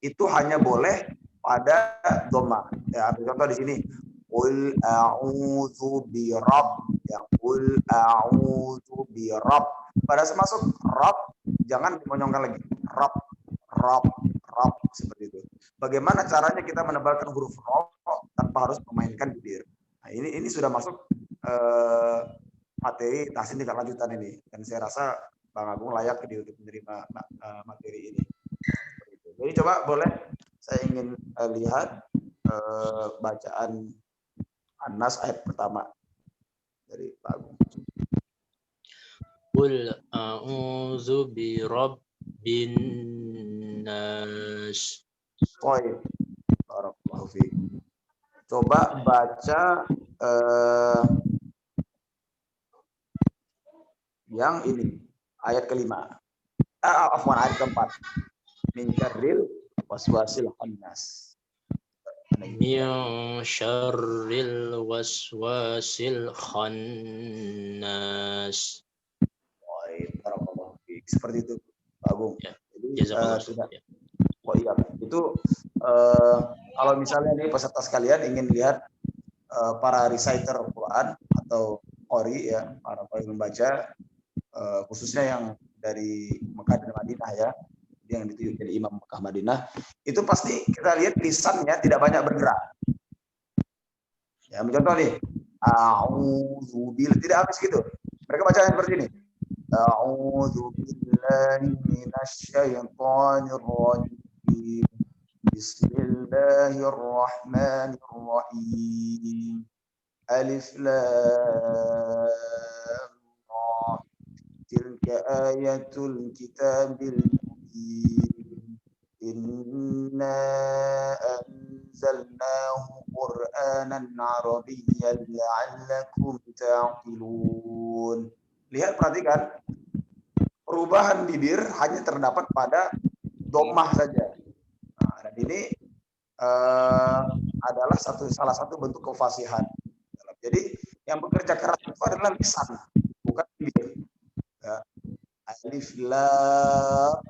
itu hanya boleh pada dhammah. Ya, ambil contoh di sini. Qul a'udzu birabb, ya, qul a'udzu birabb. Pada masuk rabb jangan dimonyongkan lagi. Rabb, rabb, rabb, seperti itu. Bagaimana caranya kita menebalkan huruf ro tanpa harus memainkan bibir? Nah, ini sudah masuk materi tahsin tingkat lanjutan ini, dan saya rasa Bang Agung layak untuk menerima materi ini. Jadi coba boleh saya ingin lihat bacaan An-Nas ayat pertama dari Pak Agung. Qul a'udzu birabbin nas. Baik. Barakallahu fiik. Coba baca yang ini, ayat kelima. Afwan, ayat keempat. Min syarril waswasil khannas. Min syarril waswasil khannas. Baik, barakallahu fiik. Seperti itu, Pak Agung. Ya. Jadi sudah. Oh iya, itu kalau misalnya nih peserta sekalian ingin lihat para reciter Quran atau qori ya, para pembaca khususnya yang dari Mekah dan Madinah ya, yang ditunjuk jadi imam Mekah Madinah, itu pasti kita lihat lisannya tidak banyak bergerak. Ya, contoh nih, a'udzubillah, tidak habis gitu. Mereka baca seperti ini. A'udzubillahi minasyaitonir rajim. Bismillahirrahmanirrahim. Alif lam ra. Tilka ayatul kitabil mubin. Inna anzalnahu Qur'anan Arabiyyan la'allakum ta'qilun. Lihat, perhatikan. Perubahan bibir hanya terdapat pada dhammah saja. Nah, dan ini adalah salah satu bentuk kefasihan. Jadi yang bekerja keras itu adalah lisan, bukan bibir. Ya. Alif lam,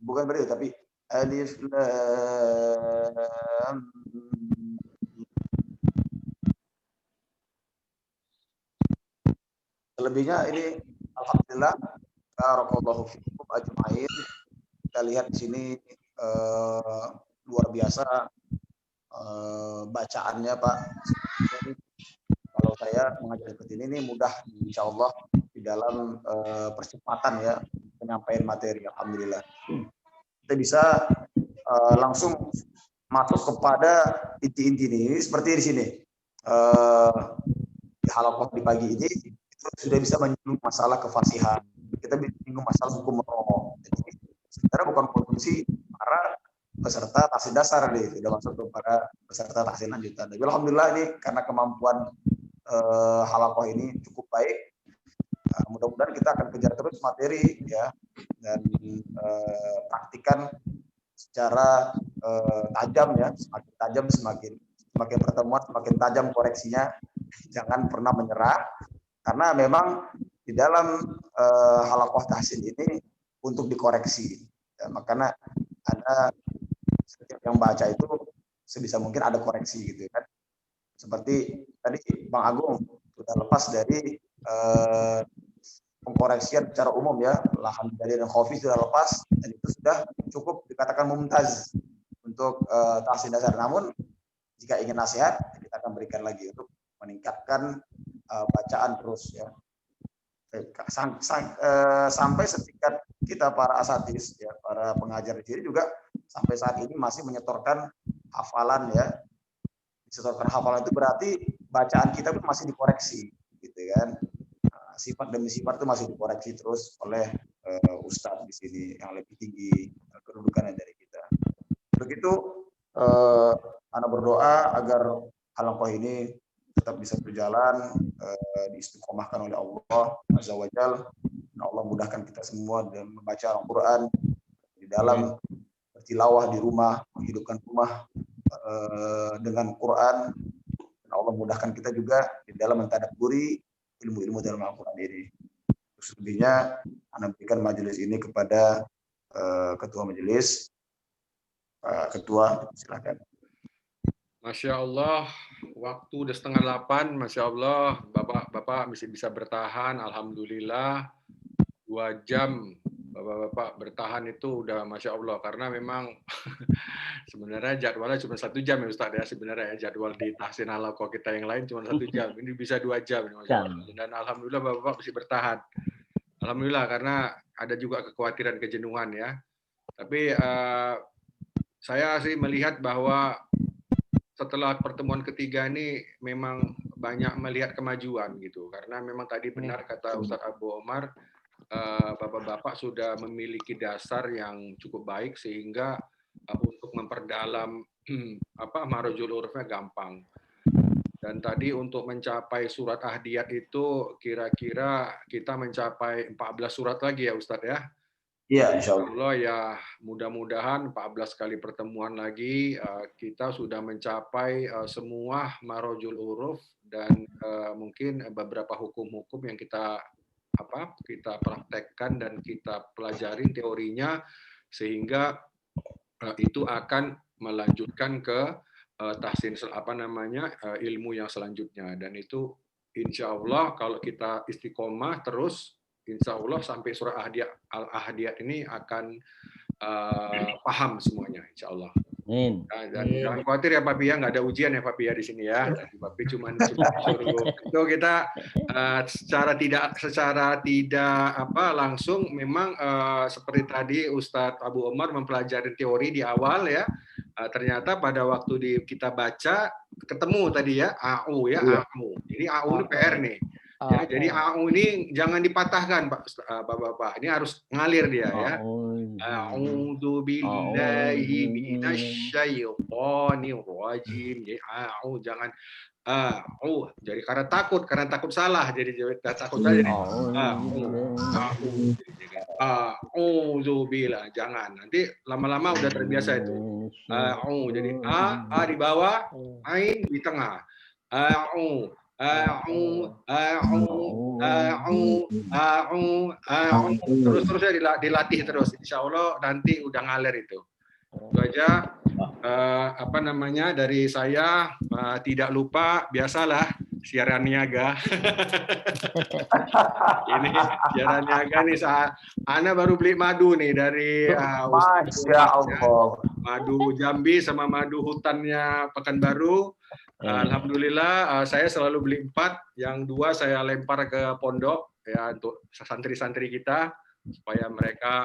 bukan berarti, tapi alif lam. Selebihnya ini alhamdulillah barakallahu fikum ajmain. Kita lihat di sini luar biasa bacaannya Pak. Jadi, kalau saya mengajar seperti ini mudah insya Allah di dalam percepatan ya penyampaian materi, alhamdulillah. Kita bisa langsung masuk kepada inti-inti ini seperti di sini. Di halaqah di pagi ini itu sudah bisa menyinggung masalah kefasihan. Kita bisa menyinggung masalah hukum roh. Jadi sebenarnya bukan konsumsi para peserta tahsin dasar nih, sudah masuk kepada peserta tahsin lanjutan. Tapi alhamdulillah ini karena kemampuan halaqah ini cukup baik. Mudah-mudahan kita akan kejar terus materi ya, dan praktikan secara tajam ya, semakin tajam semakin pertemuan semakin tajam koreksinya. Jangan pernah menyerah, karena memang di dalam halaqah tahsin ini untuk dikoreksi ya, makanya ada setiap yang baca itu sebisa mungkin ada koreksi gitu kan. Seperti tadi Bang Agung sudah lepas dari pengkoreksian secara umum ya, lahan dari dan Khofi sudah lepas, dan itu sudah cukup dikatakan mumtaz untuk tahsin dasar. Namun jika ingin nasihat kita akan berikan lagi untuk meningkatkan bacaan terus ya, sampai setingkat kita para asatis ya, para pengajar di sini juga sampai saat ini masih menyetorkan hafalan ya. Disetorkan hafalan itu berarti bacaan kita pun masih dikoreksi gitu kan. Sifat demi sifat itu masih dikoreksi terus oleh ustadz di sini yang lebih tinggi kedudukannya dari kita. Begitu anak berdoa agar halaqah ini tetap bisa berjalan, diistiqomahkan oleh Allah Azza wa Jalla. Allah mudahkan kita semua dalam membaca Al-Quran di dalam bertilawah di rumah, menghidupkan rumah dengan Quran. Dan Allah mudahkan kita juga di dalam mentadabburi ilmu-ilmu dalam Al-Quran ini. Selebihnya, Anda berikan majelis ini kepada Ketua Majelis. Ketua, silakan. Masya Allah, waktu udah 7:30, Masya Allah, Bapak masih bisa bertahan, Alhamdulillah. 2 jam Bapak bertahan itu udah Masya Allah, karena memang sebenarnya jadwalnya cuma 1 jam ya Ustaz ya, sebenarnya ya, jadwal di tahsin halaqah kita yang lain cuma 1 jam, ini bisa 2 jam. Dan Alhamdulillah Bapak masih bertahan. Alhamdulillah, karena ada juga kekhawatiran kejenuhan ya. Tapi saya sih melihat bahwa setelah pertemuan ketiga ini memang banyak melihat kemajuan gitu, karena memang tadi benar kata Ustadz Abu Omar, bapak-bapak sudah memiliki dasar yang cukup baik sehingga untuk memperdalam marojul hurufnya gampang. Dan tadi untuk mencapai surat Ahdiyat itu kira-kira kita mencapai 14 surat lagi ya Ustadz ya. Iya, insya Allah ya, mudah-mudahan 14 kali pertemuan lagi kita sudah mencapai semua marojul huruf dan mungkin beberapa hukum-hukum yang kita praktekkan dan kita pelajarin teorinya, sehingga itu akan melanjutkan ke tahsin ilmu yang selanjutnya. Dan itu insya Allah kalau kita istiqomah terus, insya Allah sampai surah Al-Ahdiyat ini akan paham semuanya, insya Allah. Dan jangan khawatir ya Papi ya, nggak ada ujian ya Papi ya di sini ya. Papi cuma disuruh itu kita secara tidak langsung memang seperti tadi Ustadz Abu Omar mempelajari teori di awal ya. Ternyata pada waktu kita baca ketemu tadi ya AU ya AU. Jadi AU ini PR nih. Ya, jadi AU ini jangan dipatahkan Bapak-bapak. Ini harus ngalir dia ya. A'udzu billahi minasyaitonir rajim. Jadi AU jangan jadi karena takut salah jadi takut saja. A'udzu billah jangan. Nanti lama-lama udah terbiasa itu. Jadi A di bawah, ain di tengah. Terus dilatih terus, insya Allah nanti udah ngalir itu. Itu aja dari saya. Tidak lupa biasalah siaran niaga. Ini siaran niaga nih, Ana baru beli madu nih dari Masya Allah. Madu Jambi sama madu hutannya Pekanbaru. Alhamdulillah saya selalu beli 4, yang 2 saya lempar ke pondok ya untuk santri-santri kita supaya mereka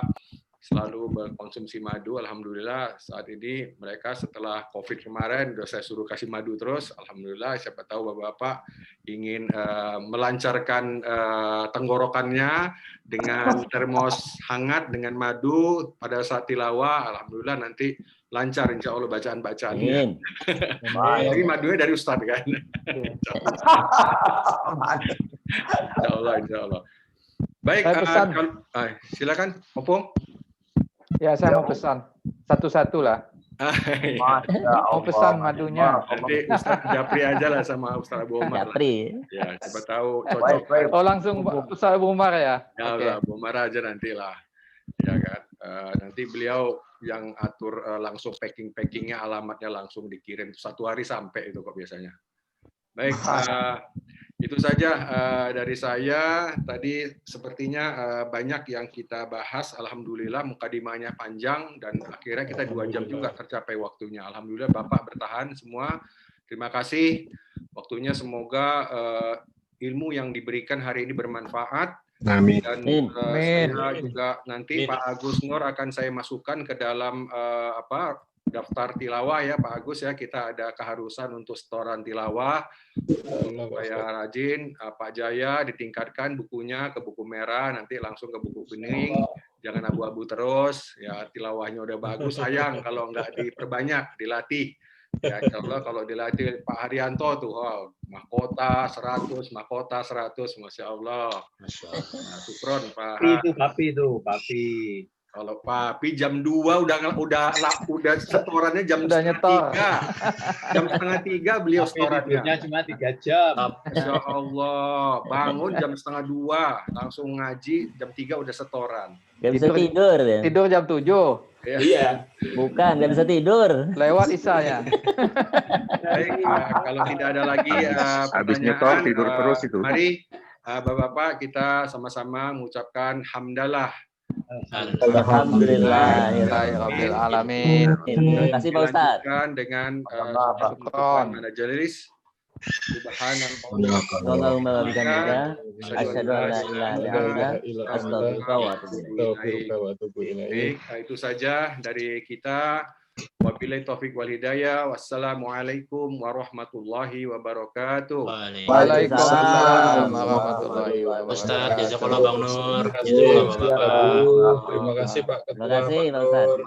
selalu berkonsumsi madu. Alhamdulillah saat ini mereka setelah COVID kemarin udah saya suruh kasih madu terus. Alhamdulillah, siapa tahu Bapak-bapak ingin melancarkan tenggorokannya dengan termos hangat dengan madu pada saat tilawah. Alhamdulillah nanti lancar insya Allah bacaan-bacaannya. Ini madunya dari Ustadz kan. Insya Allah. Baik, silakan Opung. Ya, saya mau pesan satu-satu lah. Mau pesan madunya. Nanti Ustadz Japri aja lah sama Ustadz Abu Umar. Japri. Ya, coba tahu cocok. Oh, langsung Ustadz Abu Umar ya? Ya, Abu Umar aja nanti lah. Ya kan. Nanti beliau yang atur langsung packingnya, alamatnya langsung dikirim 1 hari sampai itu kok biasanya. Baik, itu saja dari saya. Tadi sepertinya banyak yang kita bahas. Alhamdulillah mukadimahnya panjang dan akhirnya kita 2 jam juga tercapai waktunya. Alhamdulillah Bapak bertahan semua. Terima kasih waktunya. Semoga ilmu yang diberikan hari ini bermanfaat. Amin. Dan saya juga nanti Pak Agus Nur akan saya masukkan ke dalam daftar tilawah ya Pak Agus ya. Kita ada keharusan untuk setoran tilawah supaya rajin. Pak Jaya ditingkatkan bukunya ke buku merah, nanti langsung ke buku kuning, jangan abu-abu terus ya. Tilawahnya udah bagus, sayang kalau nggak diperbanyak, dilatih ya. Insya Allah kalau dilatih Pak Haryanto tuh mahkota 100, Masya Allah. Sukron Pak. Itu Papi. Kalau Papi jam 2 udah setorannya jam setengah 3. Jam setengah 3 beliau setorannya. Cuma 3 jam. Masya Allah. Bangun jam setengah 2, langsung ngaji, jam 3 udah setoran. Gak bisa tidur ya? Tidur jam 7. Iya. Bukan, gak bisa tidur. Lewat isanya. Baik, kalau tidak ada lagi habis nyetor tidur terus itu. Mari Bapak-bapak kita sama-sama mengucapkan hamdalah. Alhamdulillahirabbil alamin. Terima kasih Pak Ustadz. Dengan majelis Subhanallah wa bihamdihi asyhadu an la ilaha illa anta astaghfiruka wa atubu ilaik. Itu saja dari kita. Wabillahi taufik wal hidayah. Wassalamualaikum warahmatullahi wabarakatuh. Waalaikumsalam warahmatullahi wabarakatuh. Ustaz, jazakallah Bang Nur. Jazakallah Bapak. Terima kasih Pak Ketua. Terima kasih Pak Ustadz.